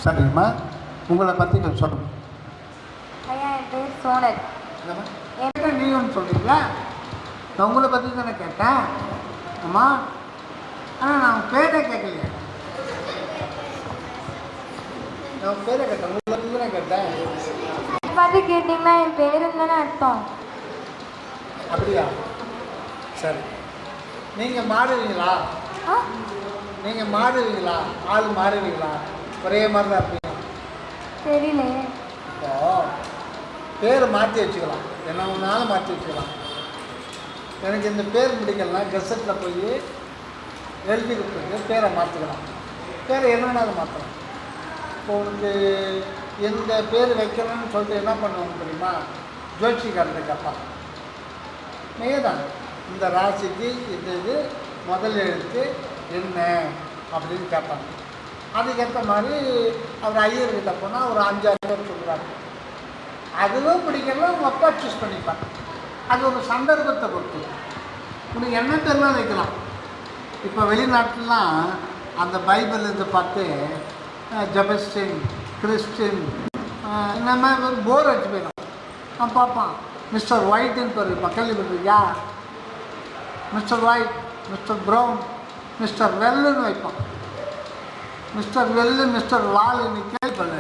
சரிங்கம்மா, உங்களை பற்றி கொஞ்சம் சொல்லுங்கள். ஐயா, என் பேர் சோனல். என் நீ ஒன்று சொல்கிறீங்களா? நான் உங்களை பற்றி தானே கேட்டேன். அம்மா, ஆனால் நான் பேரை கேட்கலையே. நான் பேரை கேட்டேன், உங்களை பற்றி தானே கேட்டேன். பார்த்து கேட்டிங்கன்னா என் பேருன்னு தானே அர்த்தம். அப்படியா? சரி. நீங்கள் மாறுவீங்களா? நீங்கள் மாறுவீங்களா? ஆள் மாறுவீங்களா? ஒரே மாதிரி தான் இருப்பீங்க. தெரியல. இப்போ பேர் மாற்றி வச்சுக்கலாம், என்ன ஒன்றாலும் மாற்றி வச்சுக்கலாம். எனக்கு இந்த பேர் முடிக்கலன்னா கெசட்டில் போய் எழுதி கொடுத்துருக்கு பேரை மாற்றிக்கலாம். பேரை என்னென்னாலும் மாற்றலாம். இப்போ உனக்கு எந்த பேர் வைக்கணும்னு சொல்லிட்டு என்ன பண்ணுவாங்க தெரியுமா? ஜோசிக்காரத்தை கேட்பாங்க. மேதான் இந்த ராசிக்கு இது முதல் எழுத்து என்ன அப்படின்னு கேட்பாங்க. அதுக்கேற்ற மாதிரி அவர் ஐயர்கிட்ட போனால் ஒரு 5-6 பேர் சொல்கிறாங்க. அதுவும் பிடிக்கலாம், உங்கள் அப்பா சூஸ் பண்ணிப்பாங்க. அது ஒரு சந்தர்ப்பத்தை பொறுத்து உனக்கு என்ன பேர்லாம் வைக்கலாம். இப்போ வெளிநாட்டிலாம் அந்த பைபிள் இதை பார்த்து ஜெபஸ்டின், கிறிஸ்டின் இந்த மாதிரி போர் அடிச்சு போயிடும். நான் பார்ப்பான் மிஸ்டர் ஒயிட்டுன்னு பேர் இப்போ கேள்விப்பட்டிருக்கியா? Mister white, mister brown, mister வெல்லுன்னு வைப்பான். மிஸ்டர் வெல்லு, மிஸ்டர் லால் இன்னைக்கு கேள்விப்பட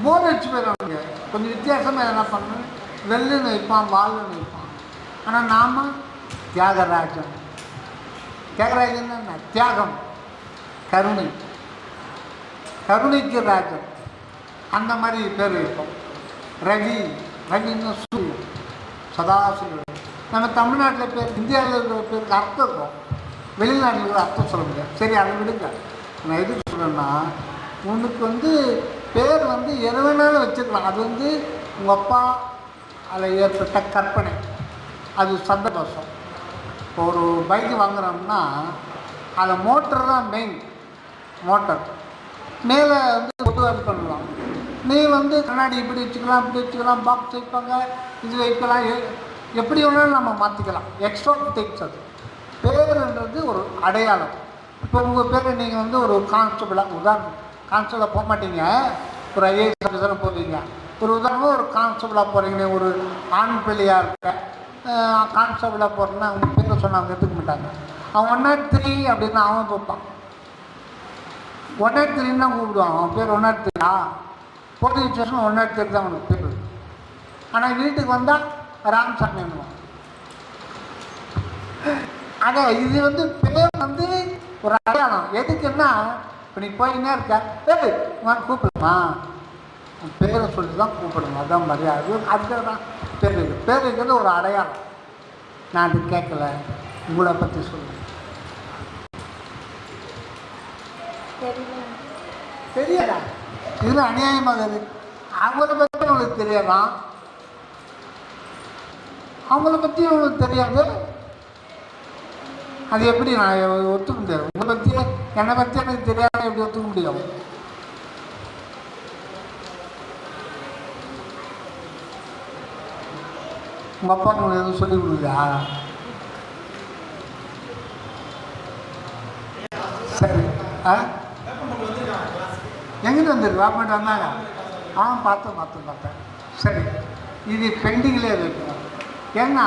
போர் அடிச்சு போயிடுவாங்க. கொஞ்சம் வித்தியாசமாக என்ன பண்ணணும், வெல்லுன்னு வைப்பான், வால்னு வைப்பான். ஆனால் நாம் தியாகராஜன். தியாகராஜன் என்ன? தியாகம், கருணை, கருணைக்கு ராஜன், அந்த மாதிரி பேர் வைப்போம். ரவி, ரவின்னு சூரியன், சதாசிவன். நம்ம தமிழ்நாட்டில் பேர், இந்தியாவில் இருக்கிற பேருக்கு அர்த்தம் இருக்கும், வெளிநாட்டில் இருக்கிற அர்த்தம் சொல்ல முடியாது. சரி, அதை விடுங்க. நான் எதுக்கு சொல்கிறேன்னா, உனக்கு பேர் எது வேணாலும் வச்சுருக்கலாம். அது உங்கள் அப்பா அதில் ஏற்பட்ட கற்பனை, அது சந்தோஷம். இப்போ ஒரு பைக்கு வாங்குகிறோம்னா அதில் மோட்டர் தான் மெயின். மோட்டர் மேலே பொதுவாக பண்ணலாம். நீ கண்ணாடி இப்படி வச்சுக்கலாம், இப்படி வச்சுக்கலாம், பாக்ஸ் வைப்பாங்க, இது வைக்கலாம், எப்படி வேணாலும் நம்ம மாற்றிக்கலாம். Extra things. அது பேருன்றது ஒரு அடையாளம். இப்போ உங்கள் பேரை நீங்கள் ஒரு கான்ஸ்டபிளாக, உதாரணம் கான்ஸ்டபிளாக போக மாட்டீங்க, ஒரு ஐஏஎஸ் ஆஃபீஸராக போவீங்க. ஒரு உதாரணமாக ஒரு கான்ஸ்டபிளாக போகிறீங்க, ஒரு ஆண் பிள்ளையாக இருக்க கான்ஸ்டபிளாக போகிறேன்னா அவங்க பேரை சொன்னாங்க எடுத்துக்க மாட்டாங்க. அவன் 103 அப்படின்னு அவன் பார்ப்பான். 103 தான் கூப்பிடுவான். அவன் பேர் 103. போலீஸ் ஸ்டேஷன் 103 தான் அவனுக்கு பேர். ஆனால் வீட்டுக்கு வந்தால் ராமசாமி பண்ணுவான். ஆக இது பேர் ஒரு அடையாளம். எதுக்குன்னா, இப்போ நீ போயின்னே இருக்க, உன் கூப்பிடுமா, உன் பேரை சொல்லி தான் கூப்பிடணும். அதான் மரியாதை. அதுக்காக தான் பேர் வைக்கிறது. பேர் வைக்கிறது ஒரு அடையாளம். நான் அது கேட்கல, உங்களை பற்றி சொல்லுவேன். தெரியாதா? இது அநியாயமாக இருக்குது. அவங்கள பற்றி உங்களுக்கு தெரியாதான், அவங்கள பற்றி உங்களுக்கு தெரியாது. அது எப்படி நான் ஒத்துக்க முடியாது? உங்களை பற்றி என்னை பற்றி எனக்கு தெரியாத எப்படி ஒத்துக்க முடியும்? உங்கள் அப்பா உங்களுக்கு எதுவும் சொல்லி கொடுக்குதா? சரி. எங்கிட்ட வந்துருக்கு? வாப்பிட்டு வந்தாங்க. பார்த்தேன். சரி, இது பெண்டிங்கிலே இருக்கணும். ஏன்னா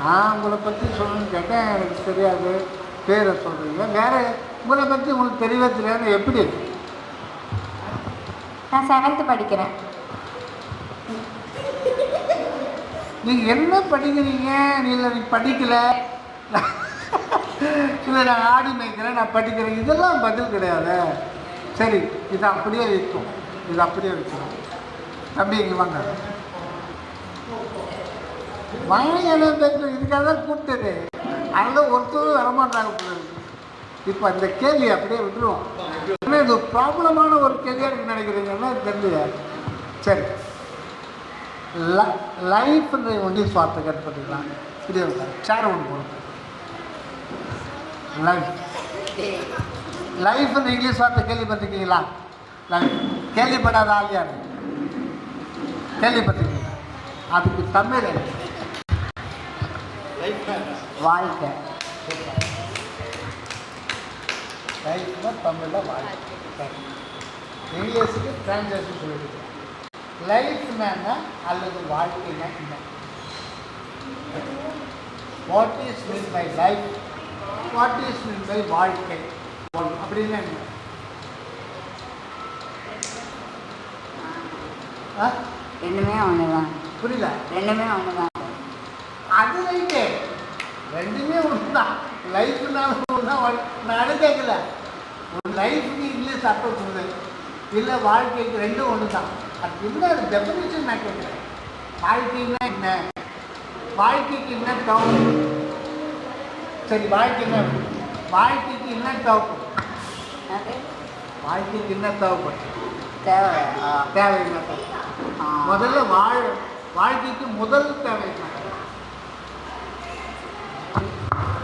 நான் உங்களை பற்றி சொல்லணும்னு கேட்டேன், எனக்கு தெரியாது, பேரை சொல்கிறீங்க. வேறு உங்களை பற்றி உங்களுக்கு தெரியவே தெரியாது. எப்படி இருக்கு? நான் 7th படிக்கிறேன். நீங்கள் என்ன படிக்கிறீங்க? இல்லை நீ படிக்கலை, இல்லை நான் ஆடி மேய்க்கிறேன், நான் படிக்கிறேன், இதெல்லாம் பதில் கிடையாது. சரி, இது அப்படியே வைக்கும், இது அப்படியே வைக்கணும். தம்பி இங்கே வாங்க, எல்லாம் பேசுகிறேன். இதுக்காக தான் கூப்பிட்டது. அதெல்லாம் ஒருத்தரும் வரமாட்டாங்க போல இருக்கு. இப்போ அந்த கேள்வி அப்படியே விட்டுருவோம். ஆனால் இது ப்ராப்ளமான ஒரு கேள்வியாக எனக்கு நினைக்கிறீங்கன்னா தெரியல. சரி, லைஃப்ன்ற இங்கிலீஷ் வார்த்தை கேட்டுப்பட்டுக்கலாம். இப்படியே சேர் ஒன்று போகணும். லைஃப்ன்ற இங்கிலீஷ் வார்த்தை கேள்விப்பட்டிருக்கீங்களா? லைஃப் கேள்விப்படாத ஆள் யார்? கேள்விப்பட்டிருக்கீங்க? அதுக்கு தமிழ் வாழ்க்கை. லைஃப்னா தமிழில் வாழ்க்கை. இங்கிலீஷுக்கு டிரான்ஸ்லேஷன் சொல்லிடுது. லைஃப்னா என்ன அல்லது வாழ்க்கைனா என்ன? What is mean by life, what is mean by வாழ்க்கை அப்படின்னா என்ன? ரெண்டுமே ஒன்று தான். புரியல? ரெண்டுமே ஒன்று தான். அது ரைட்டு, ரெண்டுமே ஒன்று தான். லைஃப்னாலும் ஒன்று தான். நான் கேட்கல, ஒரு லைஃபுக்கு இங்கிலீஷ் அர்த்தம் சொல்லுது, இல்லை வாழ்க்கைக்கு ரெண்டும் ஒன்று தான். அது என்ன டெஃபினிஷன் நான் கேட்குறேன். வாழ்க்கைன்னா என்ன, வாழ்க்கைக்கு என்ன தேவை? சரி, வாழ்க்கைன்னா வாழ்க்கைக்கு என்ன தேவைப்படும்? வாழ்க்கைக்கு என்ன தேவைப்படும்? தேவை தேவை என்ன தேவை? முதல்ல வாழ்க்கைக்கு முதல் தேவை என்ன?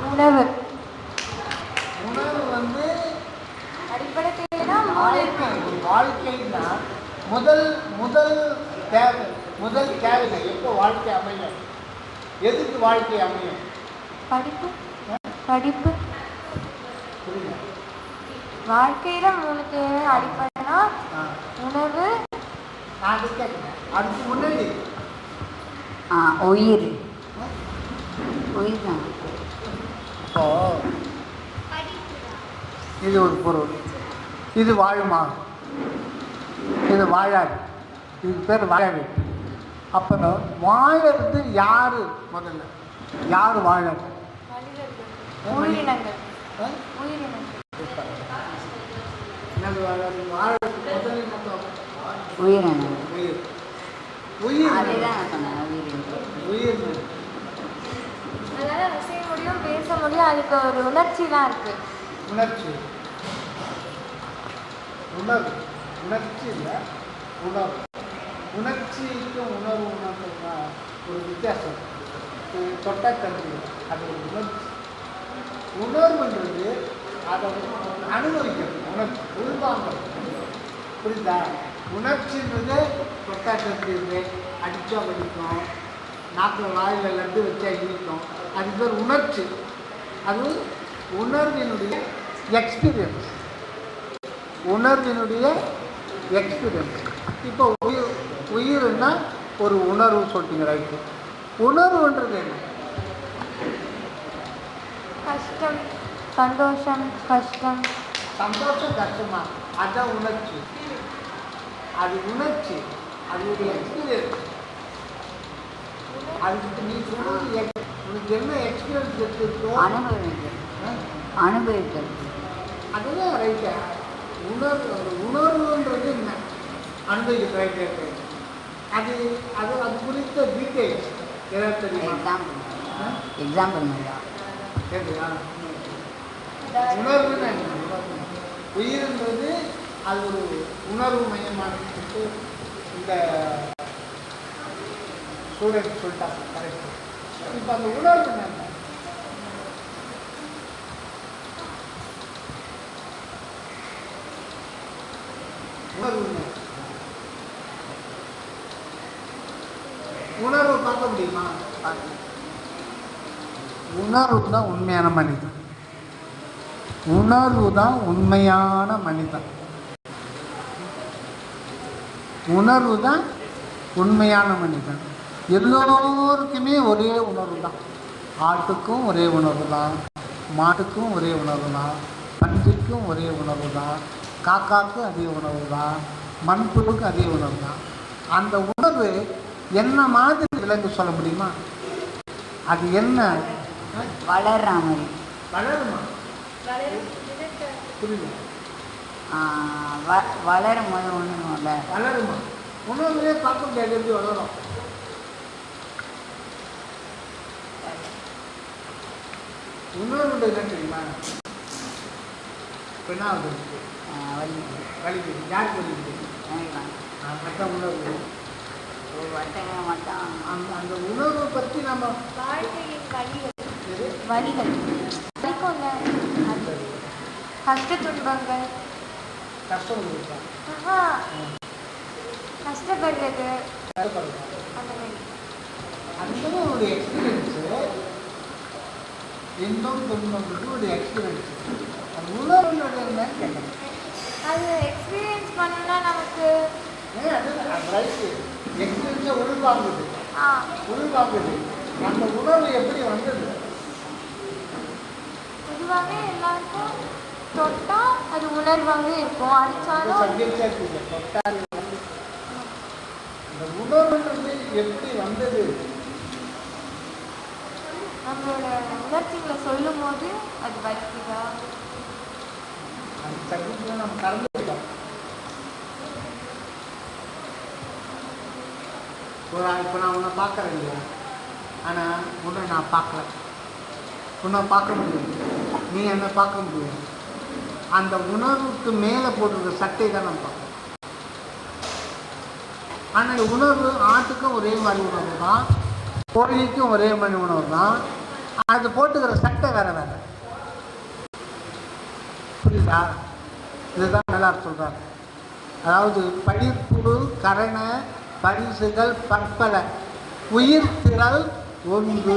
உணவு. உணவு வந்து அடிப்படை தேவைன்னா வாழ்க்கைன்னா முதல் முதல் தேவை, முதல் தேவை எப்போ வாழ்க்கை அமையும்? எதுக்கு வாழ்க்கை அமையும்? படிப்பு. படிப்பு. புரியல? வாழ்க்கையில 3 தேவை. அடிப்படைனா உணவு. நான் கேட்குறேன், அதுக்கு முன்னாடி உயிர். உயிர் தான். இப்போ இது ஒரு பொருள், இது வாழுமா? இது வாழாது. இதுக்கு பேர் வாழாது. அப்புறம் வாழறது யாரு? முதல்ல யார் வாழறது? உயிரினங்கள். உயிரினங்கள். உயிரினம். உயிர். உயிர் அதுதான் நான் சொன்னேன். உயிரினம். உயிர் அதனால செய்ய முடியும், பேச முடியும். அதுக்கு ஒரு உணர்ச்சிலாம் இருக்கு. உணர்ச்சி. உணர்வு. உணர்ச்சி இல்லை, உணர்வு. உணர்ச்சிக்கும் உணர்வு உணர்வுனா ஒரு வித்தியாசம். தொட்டா கருத்து அது ஒரு உணர்ச்சி. உணர்வுன்றது அதை அனுபவிக்கிறது. உணர்ச்சி உள்வாங்கிறது. புரியுதா? உணர்ச்சின்றது தொட்டா கருத்து, அடித்தா வலிக்கும், நாக்கில் வாயில் லட்டு வச்சா இனிக்கும். அது பேர் உணர்ச்சி. அது உணர்வினுடைய எக்ஸ்பீரியன்ஸ். உணர்வினுடைய எக்ஸ்பீரியன்ஸ். இப்போ உயிர்னா ஒரு உணர்வு சொல்லிட்டீங்க, ரைட்டு. உணர்வுன்றது என்ன? கஷ்டம், சந்தோஷம், கஷ்டம். சந்தோஷம், கஷ்டமா? அதுதான் உணர்ச்சி. அது உணர்ச்சி, அது ஒரு எக்ஸ்பீரியன்ஸ். அதுக்கு நீ சொல்றது உனக்கு என்ன எக்ஸ்பீரியன்ஸ் இருக்கோ அனுபவிக்கிறது. அனுபவிக்கிறது. அதுதான் ரைட்டு. உணர்வுன்றது என்ன? அனுபவிக்கிறது. ரைட்டு. அது அது அது குறித்த டீட்டெயில்ஸ் ஏதாவது தெரியுமா? எக்ஸாம்பிள் மாதிரியா? சரியா? உணர்வுன்னு என்ன? உயிர்ன்றது அது ஒரு உணர்வு மையமானது. இந்த ஸ்டூடெண்ட் சொல்லிட்டாங்க, கரெக்ட். இப்போ அந்த உணர்வு என்ன? உணர்வு உணர்வை பார்க்க முடியுமா? உணர்வு தான் உண்மையான மனிதன். உணர்வு தான் உண்மையான மனிதன். உணர்வு தான் உண்மையான மனிதன். எல்லோருக்குமே ஒரே உணர்வு தான். ஆட்டுக்கும் ஒரே உணர்வு தான், மாட்டுக்கும் ஒரே உணர்வு தான், பன்றிக்கும் ஒரே உணர்வு தான், காக்காவுக்கும் அதே உணர்வு தான், மண்புழுக்கும் அதே உணர்வு தான். அந்த உணர்வு என்ன மாதிரி விலங்கு சொல்ல முடியுமா? அது என்ன? வளர்ற மாதிரி. வளருமா? புரியுது? வளரும் போது ஒன்று வளருமா? உணர்வுலே பார்க்க முடியாது, எப்படி வளரும்? உணர்வு என்ன தெரியுமா? பெண்ணாவது வலிக்குது. யாருக்கு வலிக்குது? மற்ற உணர்வு. அந்த உணர்வை பற்றி நம்ம வாழ்க்கையின் வழிகள் வலிக்கும்ல, கஷ்ட துன்பங்கள். கஷ்டம் கொடுப்பா, கஷ்டப்படுறது, அந்த மாதிரி. அந்த ஒரு எக்ஸ்பீரியன்ஸு. இன்பம் துன்பம் ஒரு எக்ஸ்பீரியன்ஸ். அது உணர்வுன்றது என்னன்னு கேட்கணும். அது எக்ஸ்பீரியன்ஸ் பண்ணா நமக்கு அது ரைட்டு. எக்ஸ்பீரியன்ஸை உள்வாங்குது. ஆ உள்வாங்குது. அந்த உணர்வு எப்படி வந்தது? பொதுவாகவே எல்லாருக்கும் தொட்டா அது உணர்வாகவே இருக்கும். அடித்தாலும் சப்ஜெக்டாக இருக்குது. தொட்டால் அந்த உணர்வுன்றது எப்படி வந்தது? நம்மளோட உணர்ச்சிகளை சொல்லும் போது அது வலிக்குதா? அந்த சப்ஜெக்டில் நம்ம கலந்துருக்கோம். இப்போ நான் உன்னை பார்க்குறேன் இல்லையா, ஆனால் உன்னை நான் பார்க்கல. உன்னை பார்க்க முடியும், நீ என்னை பார்க்க முடியும். அந்த உணர்வுக்கு மேலே போட்டிருக்க சட்டை தான் நான் பார்க்குறேன். ஆனால் உணர்வு ஆட்டுக்கும் ஒரே மாதிரி உணர்வு தான், கோழிக்கும் ஒரே மாதிரி உணர்வு தான். அது போட்டுக்கிற சட்டை வேறு வேறு. புரியுதா? இதுதான் நல்லா சொல்கிறாங்க. அதாவது படிப்புழு கரண பரிசுகள் பற்பல உயிர் திரள் ஒன்று.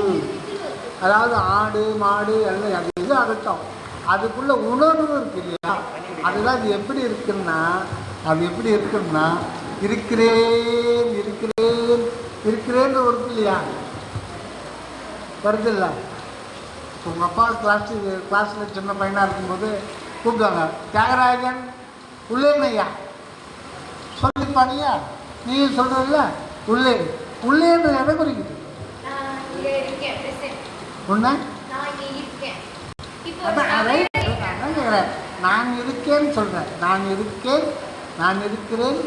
அதாவது ஆடு மாடு எல்லாம் அது இது ஆகட்டும், அதுக்குள்ள உணர்வு இருக்கு இல்லையா, அதுதான் அது எப்படி இருக்குன்னா, அது எப்படி இருக்குன்னா இருக்கிறேன் இருக்கிறேன் இருக்கிறேன்னு இருக்கு இல்லையா, வருது இல்லை? உங்கள் அப்பா கிளாஸில் சின்ன பையனாக இருக்கும்போது கூப்பிடுவாங்க, தியாகராஜன் உள்ளேனையா சொல்லிப்பானியா, நீ சொல்கிறதில்ல உள்ளே. உள்ளேன்னு எதை குறிக்குது? உன்ன நான் இருக்கேன்னு சொல்கிறேன். நான் இருக்கேன், நான் இருக்கிறேன்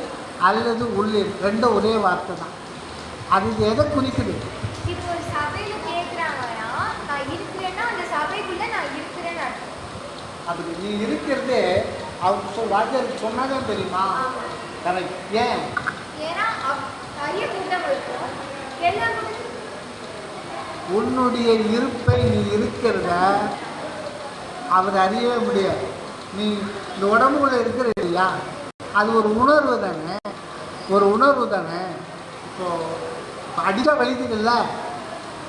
அல்லது உள்ளே, ரெண்டும் ஒரே வார்த்தை தான். அது எதை குறிக்குது? இப்போ ஒரு சபையில கேக்குறாங்கன்னா நான் இருக்கிறேன்னா அந்த சபைக்குள்ள நான் இருக்கிறேன்னு அர்த்தம். அப்படி நீ இருக்கிறதே அவர் வாத்தியார் சொன்னாதான் தெரியுமா? கரெக்ட். ஏன்? ஏன்னா நிறைய கூட்டம் இருக்கும், எல்லா கூட்டம் உன்னுடைய இருப்பை நீ இருக்கிறத அவர் அறியவே முடியாது. நீ இந்த உடம்புல இருக்கிற இல்லையா, அது ஒரு உணர்வு தானே, ஒரு உணர்வு தானே. இப்போ அடித்தா வலிக்குது இல்லை,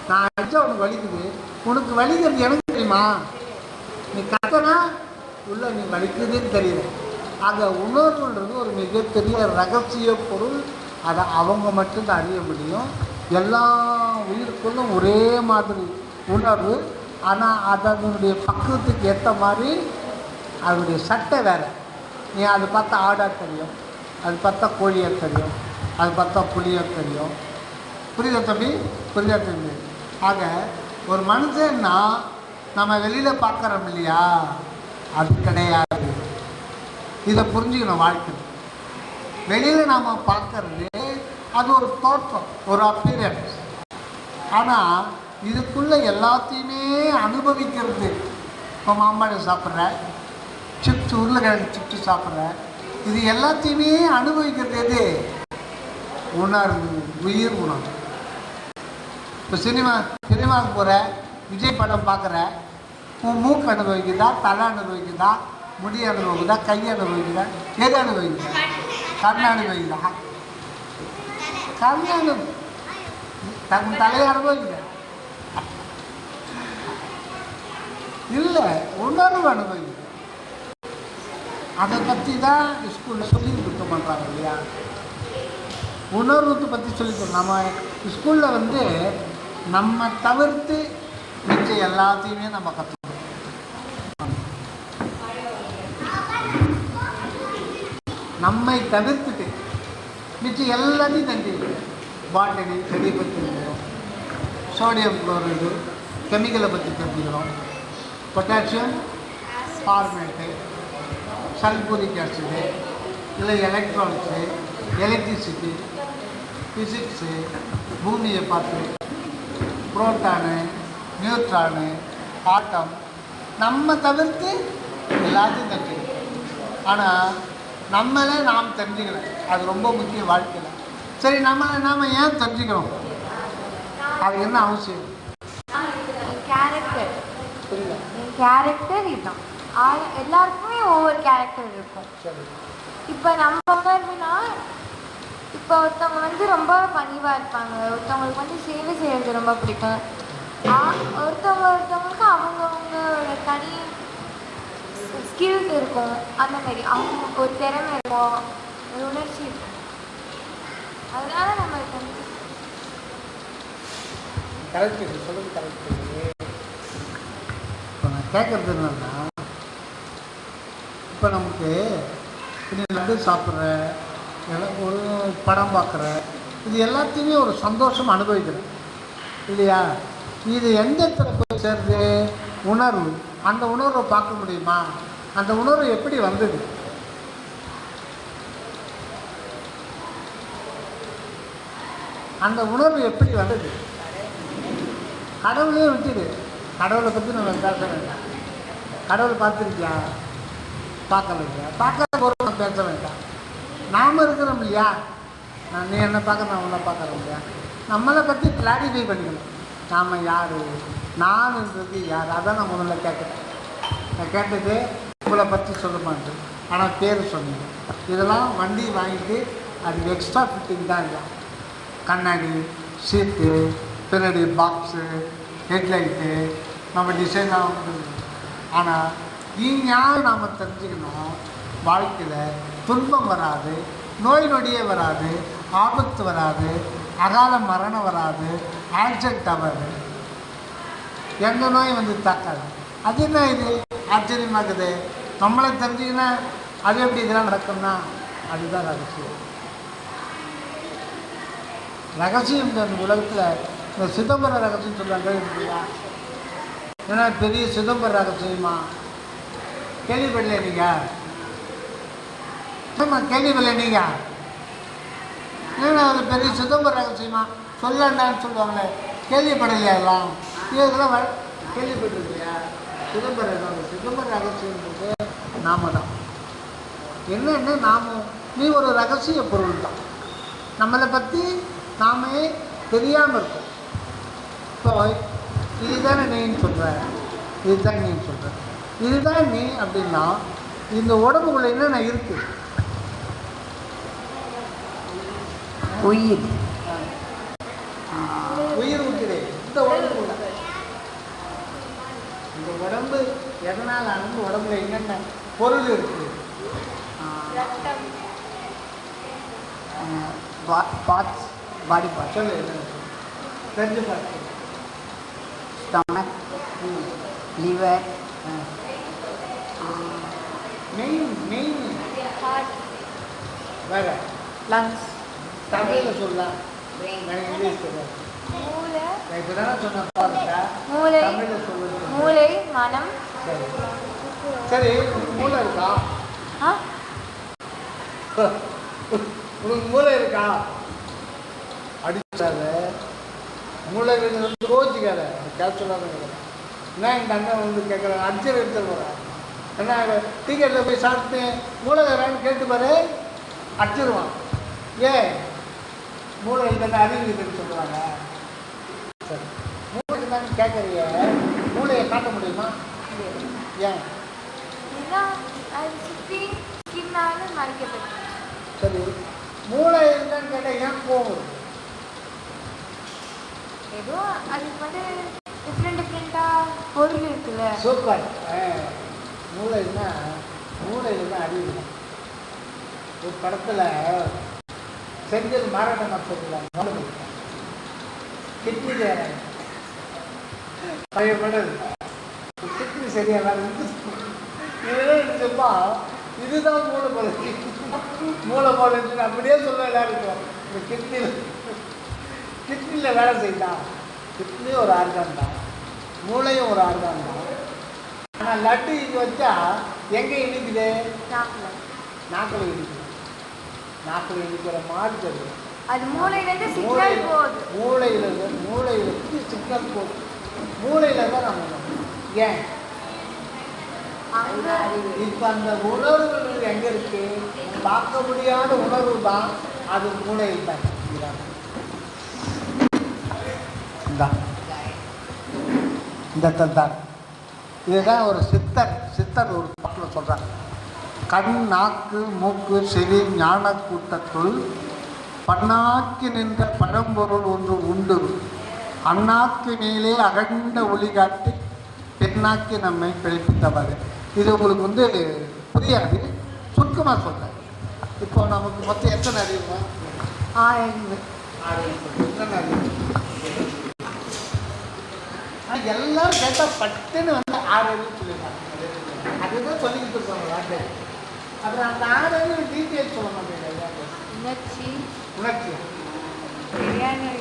நான் அடித்தா உனக்கு வலிக்குது, உனக்கு வலிக்கிறது எனக்கு தெரியுமா? நீ கத்தனா உள்ள நீ வலிக்குதுன்னு தெரியுது. அந்த உணர்வுன்றது ஒரு மிகப்பெரிய ரகசிய பொருள். அதை அவங்க மட்டும்தான் அறிய முடியும். எல்லா உயிருக்குள்ளும் ஒரே மாதிரி உணர்வு, ஆனால் அதனுடைய பக்குவத்துக்கு ஏற்ற மாதிரி அதனுடைய சட்டை வேறு. நீ அது பார்த்தா ஆடாக தெரியும், அது பார்த்தா கோழியாக தெரியும், அது பார்த்தா புளியாக தெரியும். புரியுதா தம்பி? புரியுதா தம்பி? ஆக ஒரு மனுஷன்னா நம்ம வெளியில் பார்க்குறோம் இல்லையா, அது கிடையாது. இதை புரிஞ்சுக்கணும். வாழ்க்கை வெளியில் நாம் பார்க்கறது அது ஒரு தோற்றம், ஒரு அப்பியரன்ஸ். ஆனால் இதுக்குள்ளே எல்லாத்தையுமே அனுபவிக்கிறது. இப்போ மாம்பழம் சாப்பிட்ற, சிப்ஸ் உருளைக்கிழங்கு சிப்ஸ் சாப்பிட்ற, இது எல்லாத்தையுமே அனுபவிக்கிறது எது? உணர்வு, உயிர் உணர்வு. இப்போ சினிமாவுக்கு போகிற, விஜய் படம் பார்க்குற, உன் மூக்கு அனுபவிக்குதா, தலை அனுபவிக்குதா, முடி அனுபவிக்குதா, கை அனுபவிக்குதா, எது அனுபவிக்குதா? கண் அனுபவிக்குதா? கண் தன் தலையை அனுபவிக்குதா? இல்லை, உணர்வு அனுபவிக்குது. அதை பற்றி தான் ஸ்கூலில் சொல்லி கொடுக்க பண்ணுறாங்க இல்லையா, உணர்வுக்கு பற்றி சொல்லித்தரோம். நம்ம ஸ்கூலில் நம்ம தவிர்த்து மிச்சம் எல்லாத்தையுமே நம்ம கற்றுக்கணும். நம்மை தவிர்த்துட்டு மிச்சம் எல்லாத்தையும் தெரிஞ்சுக்கணும். பாட்டனி செடியை பற்றி தெரிஞ்சுக்கிறோம், சோடியம் குளோரைடு கெமிக்கலை பற்றி தெரிஞ்சுக்கிறோம், பொட்டாசியம் ஃபார்மேட்டு, சல்பூரிக் ஆசிடு, இல்லை எலக்ட்ரானிக்ஸு, எலக்ட்ரிசிட்டி, ஃபிசிக்ஸு, பூமியை பார்த்து, புரோட்டானு, நியூட்ரானு, ஆட்டம், நம்ம தவிர்த்து எல்லாத்தையும் தெரிஞ்சுக்கணும். ஆனால் நம்மளே நாம் தெரிஞ்சுக்கல, அது ரொம்ப முக்கியம் வாழ்க்கையில். சரி, நம்மளை நாம் ஏன் தெரிஞ்சுக்கணும்? அது என்ன அவசியம்? கேரக்டர். புரியல? கேரக்டர் இதுதான். எல்லாருக்குமே ஒவ்வொரு கேரக்டர் இருக்கும். சரி. இப்போ நம்ம உணர்வுனா, இப்போ ஒருத்தவங்க ரொம்ப பணிவாக இருப்பாங்க, ஒருத்தவங்களுக்கு சேவை செய்கிறது ரொம்ப பிடிக்கும். ஒருத்தவங்களுக்கு அவங்கவுங்களோட தனி ஸ்கில்ஸ் இருக்கும், அந்த மாதிரி அவங்க ஒரு திறமை இருக்கும், ஒரு உணர்ச்சி இருக்கும். அதனால நம்ம கரெக்டு சொல்லுது கரெக்டு. இப்போ நான் கேட்குறது என்னன்னா, இப்போ நமக்கு நீ லட்டு சாப்பிட்ற, ஒரு படம் பார்க்குற, இது எல்லாத்தையுமே ஒரு சந்தோஷம் அனுபவிக்கிறேன் இல்லையா? இது எந்த இடத்துல போய் சேருது? உணர்வு. அந்த உணர்வை பார்க்க முடியுமா? அந்த உணர்வு எப்படி வந்தது? அந்த உணர்வு எப்படி வந்தது? கடவுளே விட்டுடு, கடவுளை பற்றி நம்ம பேச வேண்டாம். கடவுளை பார்த்துருக்கியா? பார்க்கலையா? பார்க்காத பொருள் நம்ம பேச வேண்டாம். நாம் இருக்கிறோம் இல்லையா? நீ என்ன பார்க்க, நான் உன்னை பார்க்குறோம் இல்லையா? நம்மளை பற்றி கிளாரிஃபை பண்ணிக்கணும். நாம் யார், நான்ன்றது யார்? அதான் நான் முதல்ல கேட்குறேன். நான் கேட்டது உங்களை பற்றி சொல்ல மாட்டேன், ஆனால் பேர் சொன்னீங்க. இதெல்லாம் வண்டி வாங்கிட்டு அது எக்ஸ்ட்ரா ஃபிட்டிங் தான் இல்லை. கண்ணாடி, சீட்டு, பின்னாடி பாக்ஸு, ஹெட்லைட்டு, நம்ம டிசைனாக வந்து. ஆனால் யார் நாம் தெரிஞ்சுக்கணும், வாழ்க்கையில் துன்பம் வராது, நோய் நொடியே வராது, ஆபத்து வராது, அகால மரணம் வராது, ஆக்சிடென்ட் ஆகாது, எந்த நோய் வந்து தாக்காது. அது என்ன இது ஆச்சரியமாக்குது? நம்மளை தெரிஞ்சிங்கன்னா அது எப்படி இதெல்லாம் நடக்கும்னா அதுதான் ரகசியம். ரகசியம் இந்த உலகத்தில் இந்த சிதம்பர ரகசியம் சொல்கிறாங்க இல்லையா? ஏன்னா பெரிய சிதம்பர ரகசியமா கேள்விப்படல நீங்கள்? கேள்விப்படல நீங்கள்? ஏன்னா அது பெரிய சிதம்பர ரகசியமா சொல்லண்டான்னு சொல்லுவாங்களே, கேள்விப்படலையா? எல்லாம் இதெல்லாம் கேள்விப்பட்டிருக்கியா? சிதம்பர ரகசியம்ன்றது நாம தான். என்னென்ன நாம நீ ஒரு ரகசிய பொருள் தான். நம்மளை பற்றி நாமே தெரியாமல் இருக்கோம். இப்போ இதுதானே நீன்னு சொல்கிற, இதுதான் நீன்னு சொல்கிற, இதுதான் நீ அப்படின்னா இந்த உடம்புக்குள்ள என்னென்ன இருக்குது? உயிர். உயிர் ஊற்றுது இந்த உடம்புக்குள்ள. இந்த உடம்பு எதனால் ஆனது? உடம்புல என்னென்ன பொருள் இருக்குது? Parts, body parts. சொல்லு, என்ன தெரிஞ்சு பார்த்து. ஸ்டமக், லிவர், மெயின் வேற லங்ஸ். தமிழில் சொல்லலாம், எனக்கு இங்கிலீஷ் தெரியாது. மூளை, நான் இப்போ தானே சொன்னேன் பாருங்க. மூளை, தமிழில் சொல்லுது. மூளை, மனம். சரி சரி, மூளை இருக்கா? உனக்கு மூளை இருக்கா? அடிச்சாரு மூளை வந்து ரோஜிக்கார கேப்சலாக என்ன எங்கள் அண்ணன் வந்து கேட்குறாங்க, அடிச்சர் எடுத்துட்டு போகிறேன். என்ன டிக்கெட்டில் போய் சாப்பிட்டு மூளை வேறான்னு கேட்டு பாரு, அடிச்சிருவான். ஏன் மூளை இல்லைன்னா அறிவு இருக்குன்னு சொல்கிறாங்க. சரி, மூளைக்கு தான் கேட்குறிய, மூளையை காட்ட முடியுமா? ஏன்? அது சுற்றி ஸ்கின்னால மறைக்கப்பட்டு. சரி, மூளை இல்லைன்னு கேட்டால் ஏன் போகும்? ஏதோ அதுக்கு வந்து டிஃப்ரெண்ட்டாக பொருள் இருக்குல்ல. சூப்பர். மூளைன்னா மூளையில் தான் அறிவு இல்லை. ஒரு படத்தில் செஞ்சது மாறாட்டம் சொல்லுவாங்க, கிட்னி பழைய படம், கிட்னி சரியாக வேறு இதுப்பா, இதுதான் மூளை போல, மூளை போல அப்படியே சொல்ல எல்லாருக்கும். இந்த கிட்னியில் வேலை செய்தான். கிட்னியும் ஒரு ஆர்கான் தான், மூளையும் ஒரு ஆர்கான் தான். ஆனால் லட்டு இங்கே வச்சா எங்கே இனிக்குது? நாக்கில் இனிக்குது. நாக்கில் இனிக்கிற மாதிரி தெரியும். அது மூளையிலேருந்து சிக்னல் போகுது. மூளையிலேருந்து சிக்னல் போகுது. மூளையில் தான் நம்ம ஏன் இப்போ அந்த உணர்வுகள் எங்கே இருக்கு? பார்க்க முடியாத உணர்வு தான், அது மூளையில் தான். இந்த தான் இதுதான் ஒரு சித்தர் ஒரு பாட்டில் சொல்கிறாங்க. கண், நாக்கு, மூக்கு, செவி, ஞான கூட்டத்துள் பன்னாக்கி நின்ற பழம்பொருள் ஒன்று உண்டு. அந்நாக்கு மேலே அகண்ட ஒளி காட்டி பெண்ணாக்கி நம்மை பிழைப்பித்தவர். இது உங்களுக்கு வந்து புரியாது, சுருக்கமாக சொல்கிறேன். இப்போ நமக்கு மொத்தம் எத்தனை அறிவுமா? 6 அறிவு. 6 அறிவு. என்னென்ன அறிவு? எல்லாரும் கேட்டால் பட்டுன்னு வந்து 6 அறிவு சொல்லிடுறாங்க. அதுதான் சொல்லிக்கிட்டு இருக்காங்க வார்த்தை. அப்புறம் அந்த 6 அறிவு டீட்டெயில் சொல்ல மாட்டேங்க. உணர்ச்சி, உணர்ச்சி பிரியாணி,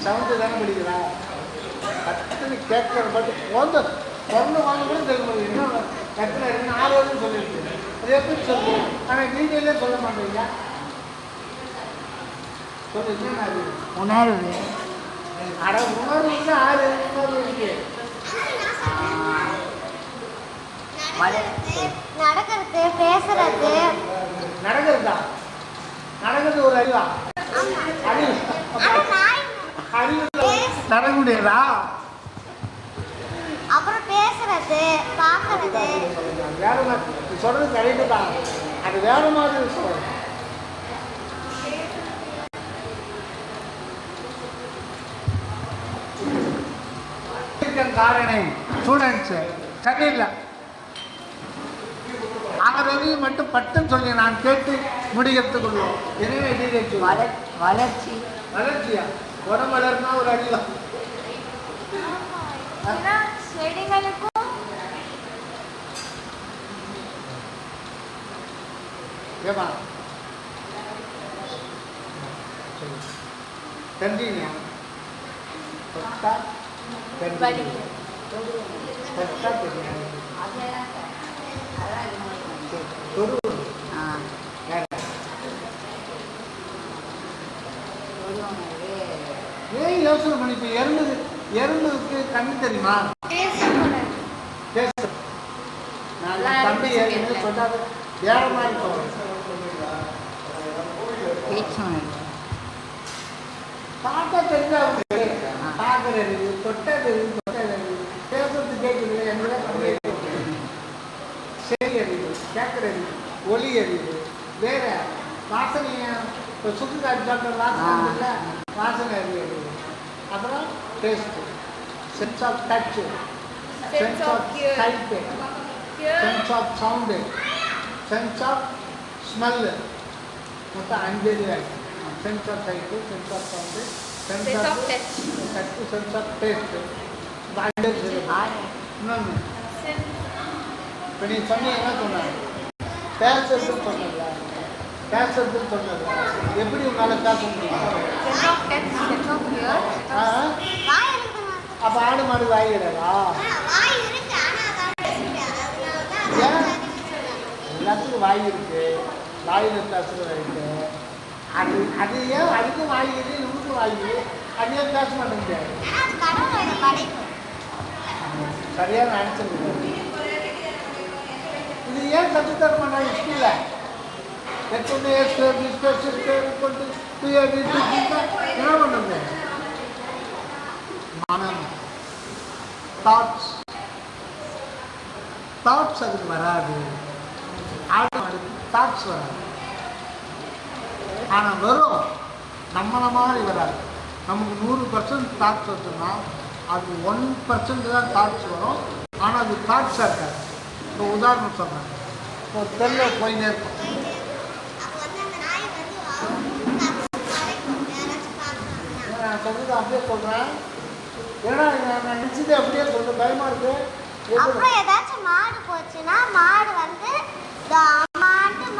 சவுண்டு தானே படிக்கிறா, பட்டுன்னு கேட்கற பாட்டு போந்த பொண்ணு வாங்க கூட தெரிய முடியும். இன்னும் கட்டில 6 அறிவு சொல்லியிருக்கு. அது எப்படி சொல்லு? ஆனால் டீட்டெயிலே சொல்ல மாட்டேங்க. சொல்லு என்ன அறிவு? உணர்வு. அட உணர்வுக்கு 6 உணர்வு இருக்கு. வளர்ச்சி. நடக்கிறது, பேசுறது. நடக்கிறதா? நடக்கிறது ஒரு அறிவா? அறிவு அறிவு நடக்க முடியாதா? அப்புறம் பேசுறது, பார்க்கறது. வேற மாதிரி சொல்றது கரெக்டு தான். அது வேற மாதிரி சொல்றது. காரணம் ஸ்டூடெண்ட்ஸு சரியில்லை. 6 அறிவு மட்டும் பட்டுன்னு சொல்லி நான் கேட்டு முடிக்கிறதுக்குள்ளோம். எனவே டீடைல்ஸ் வளர்ச்சி. வளர்ச்சியா? உடம்பு வளர்னா ஒரு அறிவா? செடிகளுக்கும் ஏமா கண்டினியூ. தொட்டா வலிக்கும். தொட்டா தெரியும். தொடு வேற ஏன் யோசனை பண்ணி இப்போ எறும்புக்கு கண்ணு தெரியுமா? பேச நான் தம்பி ஏற்கனவே சொல்லாத வேற மாதிரி சொல்றேன். பேச்சு உணர்வு. பார்த்தா தெரிஞ்சா பார்க்குற அறிவு, தொட்டது அறிவு, பேசுறது கேட்குது என்பதை சரி அறிவு, கேட்குற அறிவு, ஒலி அறிவு, வேற வாசனையை இப்போ சுற்றுக்காட்டு சாப்பிட்ட வாசனை இல்லை, வாசனை அறிவு. அப்புறம் taste, sense of touch, sense of sight, sense of sound, sense of smell. மொத்தம் 5 அறிவு ஆகிடுச்சு. Sense of sight, sense of sound, sense of touch, sense of taste. இந்த 5 அறிவு. இன்னொன்று இப்போ நீ சொன்னீங்க என்ன சொன்னாங்க? பேசுறதுன்னு சொன்னல, பேசுறதுன்னு சொன்னல, எப்படி உங்களால் பேச முடியும்? அப்போ ஆடு மாடு வாய் கிடையாதா? ஏன்? எல்லாத்துக்கும் வாய் இருக்கு, வாயில் பேசுறது இருக்கு. அது ஏன் அதுக்கும் வாய் இருக்கு, இவனுக்கும் வாய் இருக்கு, அது ஏன் பேச மாட்டேங்குது? சரியான ஆன்சர். இது ஏன் கற்றுத்தர மாட்டாங்க ஸ்கூலில்? என்ன பண்ணுங்க? மனம், தாட்ஸ் அதுக்கு வராது. தாட்ஸ் வராது. ஆனால் வரும், நம்மளை மாதிரி வராது. நமக்கு 100% தாட்ஸ் வச்சோம்னா அது 1% தான் தாட்ஸ் வரும். ஆனால் அது தாட்ஸாக இருக்காது. இப்போ உதாரணம் சொல்கிறேன். இப்போ தெருல போயினே இருக்கும். நான் சொல்றது அப்படியே சொல்கிறேன். ஏன்னா நான் நினச்சது அப்படியே சொல்கிறேன். பயமாக இருக்கு. அப்புறம் ஏதாச்சும் மாடு போச்சுன்னா மாடு வந்து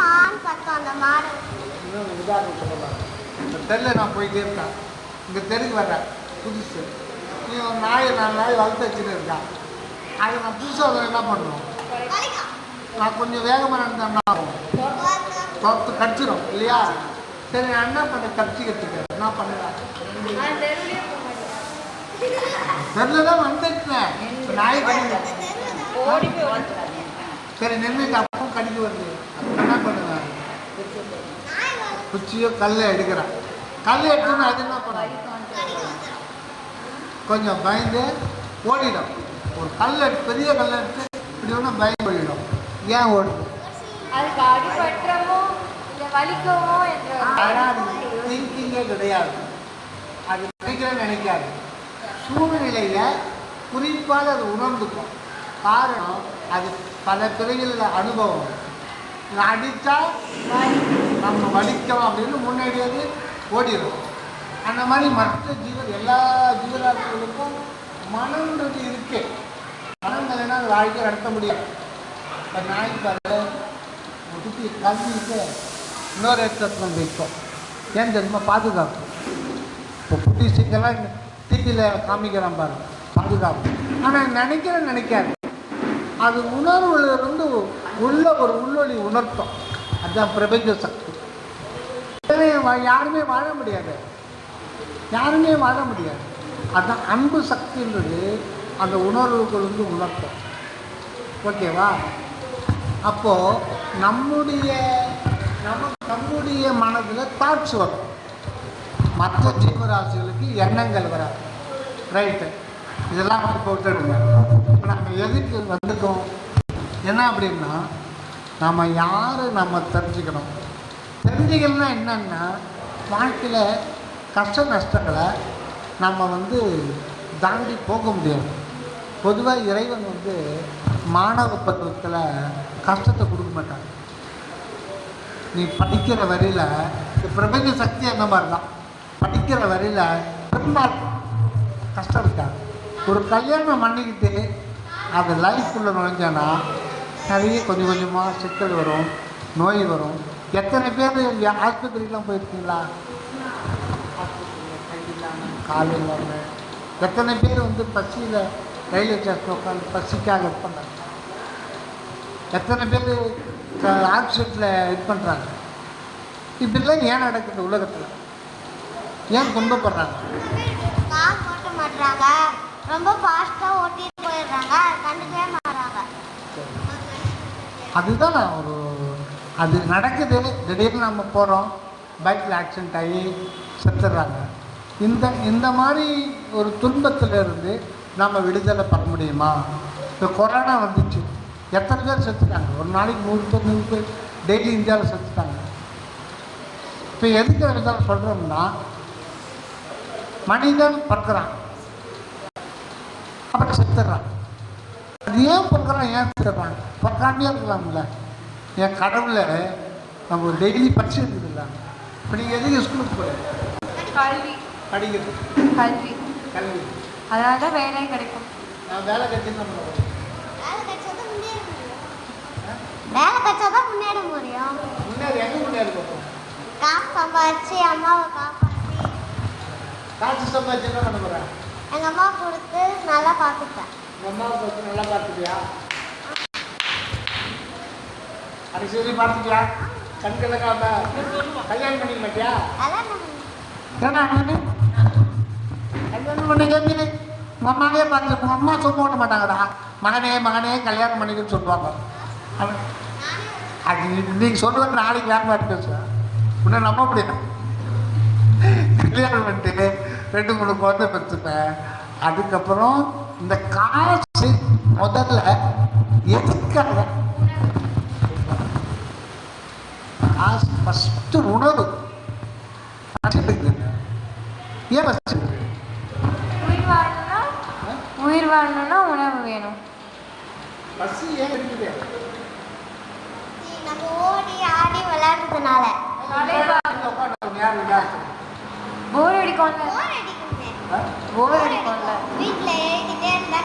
மான் கத்தும். அந்த மாடு இன்னொன்று உதாரணம் சொல்லலாம். இந்த தெருல நான் போயிட்டே இருக்கேன். இந்த தெருக்கு வர்றேன் புதுசு. நீ ஒரு நாயை 4 நாய் வளர்த்து வச்சுட்டு இருக்கான். அது நான் புதுசாக என்ன பண்ணுவோம்? நான் கொஞ்சம் வேகமாக நடந்தேன்னா தொத்து கடிச்சிடும் இல்லையா? சரி நான் என்ன பண்ண கடிச்சிக்கிறதுக்கு என்ன பண்ணுறேன்? தெருல தான் வந்துட்டேன். நாய் கடிக்கிறேன். சரி நின்றுட்டு அப்பவும் கடிக்க வருது. என்ன பண்ணுவேன்? குச்சியோ கல்லை எடுக்கிறேன். கல் எடுத்துன்னு அது என்ன பண்ணும்? கொஞ்சம் பயந்து ஓடிடும். ஒரு கல் எடுத்து, பெரிய கல் எடுத்து இப்படி ஒன்று பயந்து ஓடிடும். ஏன் ஓடுது? அதுக்கு அடிபற்றமோ இல்லை வலிக்கவோ என்ற ஆனால் திங்கிங்கே கிடையாது. அது நினைக்கிறேன்னு நினைக்காது. சூழ்நிலையை குறிப்பாக அது உணர்ந்துக்கும். காரணம் அது பல பிறவிகளில் அனுபவம். அடித்தா நம்ம வலிக்கிறோம் அப்படின்னு முன்னாடியாது ஓடிடும். அந்த மாதிரி மற்ற எல்லா ஜீவராசிகளுக்கும் மனம்ன்றது இருக்கு. மனம் இல்லைன்னா அது வாழ்க்கை நடத்த முடியாது. இப்போ நாய்க்கு பாரு, ஒரு குட்டி கல்விக்கு இன்னொரு இடத்துல வைக்கும். ஏன் தெரியுமா? பாதுகாப்பு. இப்போ குட்டி சீக்கெல்லாம் டிவியில் காமிக்கிறான் பாரு, பாதுகாப்பு. ஆனால் நினைக்காது. அது உணர்வுலேருந்து உள்ள ஒரு உள்ளொளி உணர்த்தம். அதுதான் பிரபஞ்ச சக்தி. யாருமே வாழ முடியாது. அதுதான் அன்பு சக்தின்றது அந்த உணர்வுகள் வந்து உணர்த்தும். ஓகேவா? அப்போது நம்முடைய மனதில் தாட்ஸ் வரும். மற்ற ஜீவராசிகளுக்கு எண்ணங்கள் வராது. ரைட்டு, இதெல்லாம் இப்போ விட்டுடுங்க. இப்போ நம்ம எதுக்கு வந்துட்டோம் என்ன அப்படின்னா, நம்ம யார் நம்ம தெரிஞ்சுக்கணும். தெரிஞ்சுக்கணும்னா என்னன்னா, வாழ்க்கையில் கஷ்ட நஷ்டங்களை நம்ம வந்து தாண்டி போக முடியாது. பொதுவாக இறைவன் வந்து மாணவ பருவத்தில் கஷ்டத்தை கொடுக்க மாட்டாங்க. நீ படிக்கிற வரையில் பிரபஞ்ச சக்தி அந்த மாதிரி தான். படிக்கிற வரையில் பெரும்பாலும் கஷ்டம் இருக்காது. ஒரு கல்யாணம் பண்ணிக்கிட்டு அது லைஃப்குள்ளே நுழைஞ்சானா நிறைய கொஞ்சம் கொஞ்சமாக சிக்கல் வரும், நோய் வரும். எத்தனை பேர் ஆஸ்பத்திரிக்கெலாம் போயிருக்கீங்களா? ஆஸ்பத்திரியில் கை இல்லாமல் கால் இல்லாமல் எத்தனை பேர் வந்து பசியில் ரயில்வே ஸ்டேஷன் உட்காந்து பசிக்காக இது பண்ணுறாங்க. எத்தனை பேர் ஆக்சிடெண்ட்டில் இது பண்ணுறாங்க. இப்படிலாம் ஏன் நடக்குது உலகத்தில்? ஏன் துன்பப்படுறாங்க? ஓட்ட மாட்டாங்க, ரொம்ப ஃபாஸ்ட்டாக ஓட்டிட்டு போயிடுறாங்க, கண்டுக்கவே மாட்டாங்க. அதுதான் அது நடக்குது. திடீர்னு நம்ம போகிறோம், பைக்கில் ஆக்சிடென்ட் ஆகி செத்துடுறாங்க. இந்த மாதிரி ஒரு துன்பத்திலிருந்து நம்ம விடுதலை பண்ண முடியுமா? இப்போ கொரோனா வந்துச்சு, எத்தனை பேர் செத்துட்டாங்க? ஒரு நாளைக்கு 100 பேர் டெய்லி இந்தியாவில் செத்துட்டாங்க. இப்போ எதுக்கு விடுதலை சொல்கிறோம்னா, மனிதன் பிறக்கிறான், அப்புறம் செத்துடுறான். அது ஏன் பிறக்கிறான், ஏன் செத்துடுறான்? பிறக்காண்டே இருக்கலாம்ல. என் கடவுளை நம்ம டெய்லி படிச்சு இருக்குதுல்ல. இப்போ நீங்கள் எதுக்கு ஸ்கூலுக்கு போகிறீங்க? கல்வி படிக்கிறது. கல்வி அதனால தான் வேலை கிடைக்கும். நான் வேலை கிடைச்சுன்னு நம்ம வேலை கிடைச்சாதான் முன்னேற முடியும். முன்னேறி எங்கே முன்னேறி போகிறோம்? காசு சம்பாதிச்சு அம்மாவை காப்பாற்றி. காசு சம்பாதிச்சு என்ன பண்ண போகிறேன்? எங்கள் அம்மா கொடுத்து நல்லா பார்த்துட்டேன். உங்கள் அம்மாவை கொடுத்து நல்லா பார்த்துட்டியா? அது சரி, பார்த்துட்டியா? கண்கலக்காம கல்யாணம் பண்ணிக்க மாட்டியா? ஏன்னா கல்யாணம் பண்ணிக்க உங்கள் அம்மாவே பார்த்து உங்கள் அம்மா சொல்ல ஓட்ட மாட்டாங்கடா. மகனே கல்யாணம் பண்ணிக்கன்னு சொல்லுவாங்க. அது நீங்கள் சொல்லுவது நாளைக்கு வேறு மாதிரி பேசுவேன். இன்னும் நம்ப முடியாது. கல்யாணம் பண்ணிட்டு 2-3 குழந்தை பெற்றுப்பேன். அதுக்கப்புறம் இந்த காசு முதல்ல எதுக்காக? காசு ஃபஸ்ட்டு உணவு. ஏன் ஃபஸ்ட்டு உயிர் வாழணும்னா உணவு வேணும். பசி ஏன் இருக்குது? நம்ம ஓடி ஆடி விளையாடுறதுனால போர் அடிக்கும்ல. போர் அடிக்கும்ல. வீட்டில் எழுதிட்டே இருந்தா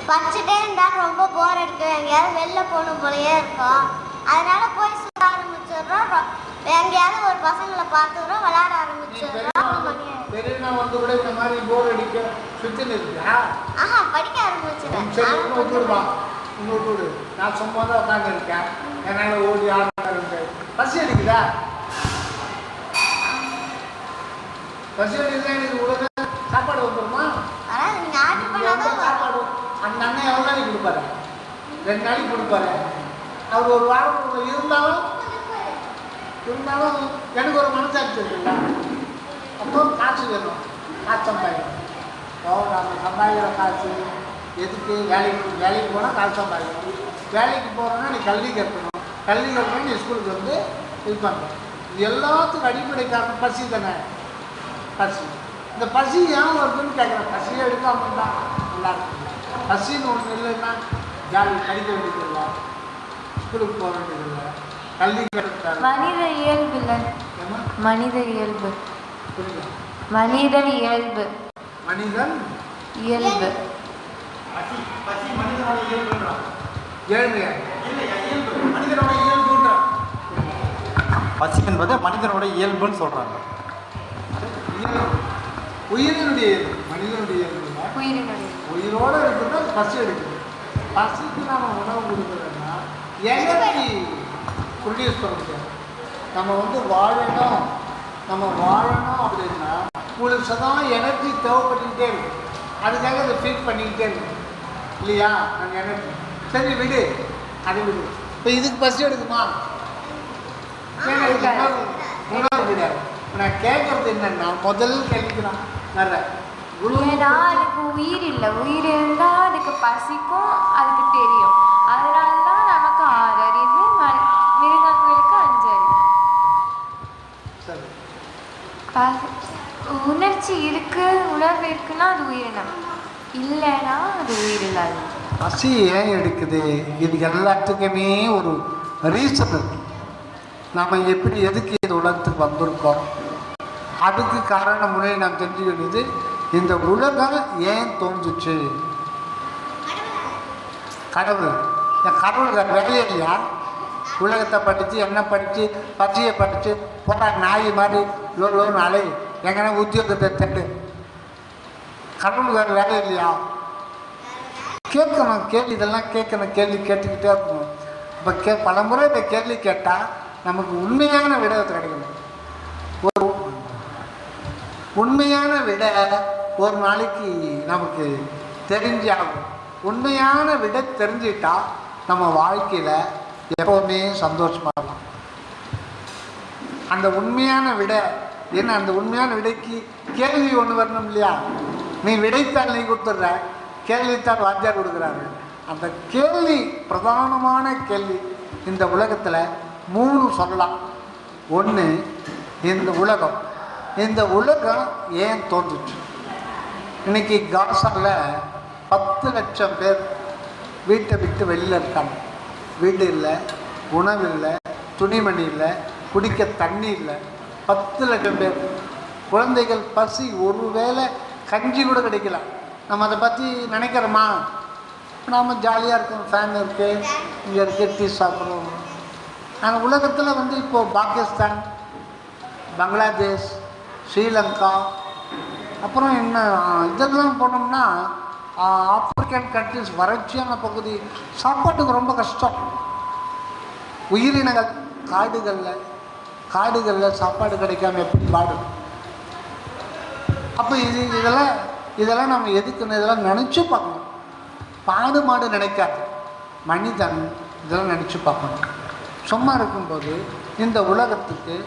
படிச்சுட்டே இருந்தா ரொம்ப போர் அடிக்கும். எங்கேயாவது வெளில போகணும் போலயே இருக்கும். அதனால போய் சுத்த ஆரம்பிச்சிடுறோம். எங்கேயாவது ஒரு பசங்களை பார்த்துக்கிறோம், விளையாட ஆரம்பிச்சிடுறோம். பெரியனா வந்து கூட இந்த மாதிரி போர் அடிக்க சுத்தின்னு இருக்கா? படிக்க ஆரம்பிச்சிடுறேன். இன்னொரு நான் சும்மா தான் உட்காந்து இருக்கேன். என்னால் ஓடி ஆரம்பிச்சு பசி அடிக்குதா? பசி அடிக்குதா? எனக்கு உடனே சாப்பாடு வந்துடுமா? சாப்பாடு அந்த அண்ணன் எவ்வளோ நாளைக்கு கொடுப்பாரு? 2 நாளைக்கு கொடுப்பாரு. அவர் ஒரு வாரம் இருந்தாலும் எனக்கு ஒரு மனசாட்சி இருக்குல்ல. அப்போ காசு வேணும், காசு சம்பாதிக்கணும். நம்ம சம்பாதிக்கிற காசு எதுக்கு? வேலைக்கு போனால் காசு சம்பாதிக்கணும். வேலைக்கு போகிறோன்னா நீ கல்வி கற்கணும். கல்வி கற்கணும், நீ ஸ்கூலுக்கு வந்து இது பண்ணணும். இது எல்லாத்துக்கும் அடிப்படை காரணம் பசி தானே. பசி. இந்த பசி ஏன் வருதுன்னு கேட்குறேன். பசியே எடுக்காமல் தான் நல்லா இருக்கும். பசின்னு ஒன்று இல்லைன்னா ஜாலி படிக்க வேண்டியதில்லை, ஸ்கூலுக்கு போக வேண்டியதில்லை, கல்வி கிடைக்காது. மனித இயல்பு இல்லை, மனித இயல்பு, புரியுதா? மனிதன் இயல்பு, மனிதன் இயல்பு. பசி பசி மனிதனோட இயல்புன்றான். ஏழ்மையா இல்லையா, இயல்பு மனிதனோட இயல்புன்றான். பசி என்பது மனிதனோட இயல்புன்னு சொல்றாங்க. உயிரினுடைய இயல்பு, மனிதனுடைய இயல்பு இல்லை. உயிரினுடைய உயிரோடு இருக்குன்னா பசி எடுக்குது. பசிக்கு நம்ம உணவு கொடுக்குறோன்னா எனர்ஜி ப்ரொடியூஸ் பண்ண முடியாது. நம்ம வந்து வாழணும், நம்ம வாழணும் அப்படின்னா உங்களுக்கு சதா எனர்ஜி தேவைப்பட்டுக்கிட்டே இருக்கு. அதுக்காக அதை ஃபீட் பண்ணிக்கிட்டே இருக்கு இல்லையா? அந்த எனர்ஜி சரி விடு, அதை விடு. இப்போ இதுக்கு பசி எடுக்குமா? உணவு கிடையாது. நான் கேட்கறது என்னன்னா முதல் கேள்விக்கு நான் வர்றேன். ஏன்னா அதுக்கு உயிர் இல்லை, உயிர் இருந்தால் அதுக்கு பசிக்கும், அதுக்கு தெரியும். அதனால தான் நமக்கு 6 அறிவு, மிருகங்களுக்கு 5 அறிவு. சரி, உணர்ச்சி இருக்கு, உணர்வு இருக்குன்னா அது உயிரினம், இல்லைன்னா அது உயிர் இல்லாது. பசி ஏன் எடுக்குது? இது எல்லாத்துக்குமே ஒரு ரீசன் இருக்கு. நம்ம எப்படி எதுக்கு இந்த உலகத்துக்கு வந்திருக்கோம், அதுக்கு காரண முறையை நாம் தெரிஞ்சுக்க வேண்டியது. இந்த உலகம் ஏன் தோன்றுச்சு? கடவுள். என் கடவுளுக்கு வேலையே இல்லையா? உலகத்தை படித்து, என்ன படித்து, பச்சையை படித்து போகிற நாய் மாதிரி லோன்னு அலை எங்கன்னா உத்தியோகத்தை தட்டு. கடவுளுக்கு வேலை இல்லையா? கேட்கணும் கேள்வி, இதெல்லாம் கேட்கணும், கேள்வி கேட்டுக்கிட்டே இருக்கணும். இப்போ பல முறை இந்த கேள்வி கேட்டால் நமக்கு உண்மையான விடை கிடைக்கணும். ஒரு உண்மையான விடை ஒரு நாளைக்கு நமக்கு தெரிஞ்சாகும். உண்மையான விடை தெரிஞ்சிட்டா நம்ம வாழ்க்கையில் எப்போவுமே சந்தோஷமாக இருக்கலாம். அந்த உண்மையான விடை என்ன? அந்த உண்மையான விடைக்கு கேள்வி ஒன்று வரணும் இல்லையா? நீ விடைத்தாள் நீ கொடுத்துட்ற, கேள்வித்தாள் வாத்தியார் கொடுக்குறாரு. அந்த கேள்வி பிரதானமான கேள்வி. இந்த உலகத்தில் 3 சொல்லலாம். ஒன்று, இந்த உலகம் ஏன் தோன்றுச்சு? இன்னைக்கு காசாவில் 10 லட்சம் பேர் வீட்டை விட்டு வெளியில் இருக்காங்க. வீடு இல்லை, உணவு இல்லை, துணிமணி இல்லை, குடிக்க தண்ணி இல்லை. 10 லட்சம் பேர். குழந்தைகள் பசி, ஒரு வேளை கஞ்சி கூட கிடைக்கல. நம்ம அதை பற்றி நினைக்கிறோமா? நாம் ஜாலியாக இருக்கோம், ஃபேன் இருக்குது, இங்கே இருக்குது, டீ சாப்பிட்றோம். நாங்கள் உலகத்தில் வந்து இப்போது பாகிஸ்தான், பங்களாதேஷ், ஸ்ரீலங்கா, அப்புறம் என்ன இதெல்லாம் போனோம்னா ஆப்பிரிக்கன் கண்ட்ரிஸ், வறட்சியான பகுதி, சாப்பாட்டுக்கு ரொம்ப கஷ்டம். உயிரினங்கள் காடுகளில் சாப்பாடு கிடைக்காம எப்படி பாடும்? அப்போ இதெல்லாம் நம்ம எதுக்குன்னு இதெல்லாம் நினச்சி பார்க்கணும். மாடு நினைக்காது, மனிதன் இதெல்லாம் நினச்சி பார்க்கணும். சும்மா இருக்கும்போது இந்த உலகத்தை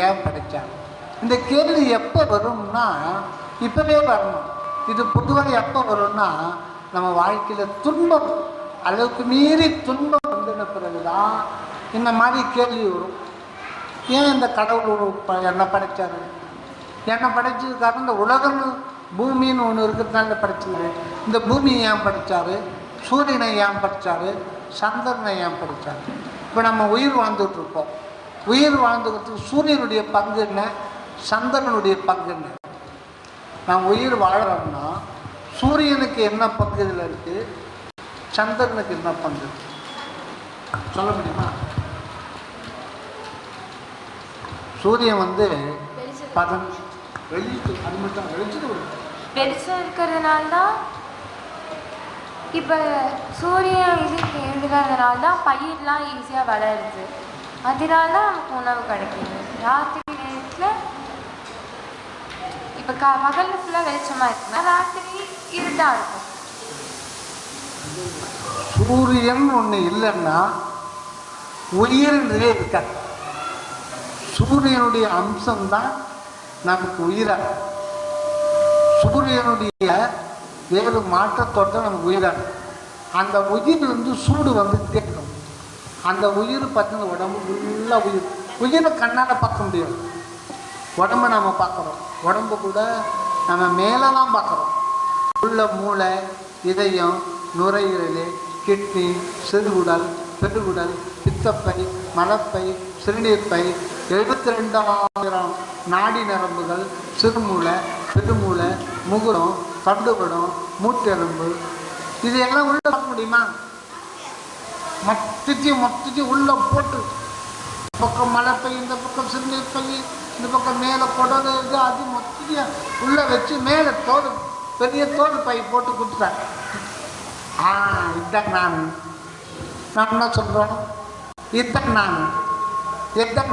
ஏன் படைச்சாங்க? இந்த கேள்வி எப்போ வரும்னா இப்போவே வரணும். இது பொதுவாக எப்போ வரும்னா நம்ம வாழ்க்கையில் துன்பம், அளவுக்கு மீறி துன்பம் வந்தின பிறகு தான் இந்த மாதிரி கேள்வி வரும். ஏன் இந்த கடவுள் என்னை படைச்சாரு? என்னை படைச்சதுக்காக இந்த உலகம் பூமின்னு ஒன்று இருக்கிறதுனால படைச்சாரு. இந்த பூமியை ஏன் படைச்சாரு? சூரியனை ஏன் படைச்சாரு? சந்திரனை ஏன் படைச்சாரு? இப்போ நம்ம உயிர் வாழ்ந்துகிட்ருக்கோம். உயிர் வாழ்ந்துக்கிறதுக்கு சூரியனுடைய பங்கு என்ன, சந்திரனுடைய பங்கு என்ன? நான் உயிர் வாழறோம்னா சூரியனுக்கு என்ன பங்கு இதில் இருக்குது, சந்திரனுக்கு என்ன பங்கு சொல்ல முடியுமா? சூரியன் வந்து வெளியிட்டு, அது மட்டும் வெளிச்சிட்டு பெருசாக இருக்கிறதுனால தான் இப்போ சூரியன் இருக்கிறதுனால தான் பயிரெலாம் ஈஸியாக வளருது. அதனால தான் நமக்கு உணவு கிடைக்கிது. ராத்திரி நேரத்தில் இப்போ பகலில் ஃபுல்லாக வெளிச்சமாக இருக்குன்னா ராத்திரி இருட்டாக இருக்கும். சூரியன் ஒன்று இல்லைன்னா உயிர்ன்றதே இருக்காது. சூரியனுடைய அம்சம்தான் நமக்கு உயிராக. சூரியனுடைய வேறு மாற்றத்தோட நமக்கு உயிராக. அந்த உயிர் வந்து சூடு வந்து கேட்கும். அந்த உயிர் பார்த்தீங்கன்னா உடம்பு ஃபுல்லாக உயிரை கண்ணால் பார்க்க முடியாது. உடம்பை நம்ம பார்க்குறோம், உடம்பு கூட நம்ம மேலே தான் பார்க்குறோம். உள்ள மூளை, இதயம், நுரையீரல், கிட்னி, சிறுகுடல், பெருகுடல், பித்தப்பை, மலப்பை, சிறுநீர்ப்பை, 72,000 நாடி நரம்புகள், சிறுமூளை, பெருமூளை, முகுரம், தண்டுவடம், மூட்டெலும்பு, இது எல்லாம் உள்ள பார்க்க முடியுமா? மொத்தத்தையும் உள்ள போட்டு இந்த பக்கம் மலப்பை, இந்த பக்கம் சிறுநீர்ப்பை, இந்த பக்கம் மேலே குடல் இது அது மொத்தத்தையும் உள்ளே வச்சு மேலே தோடு, பெரிய தோடு பை போட்டு கொடுத்துட்டாங்க. இதுதான் நான் என்ன சொல்கிறோம்? இதுதான் நான் இதுதான்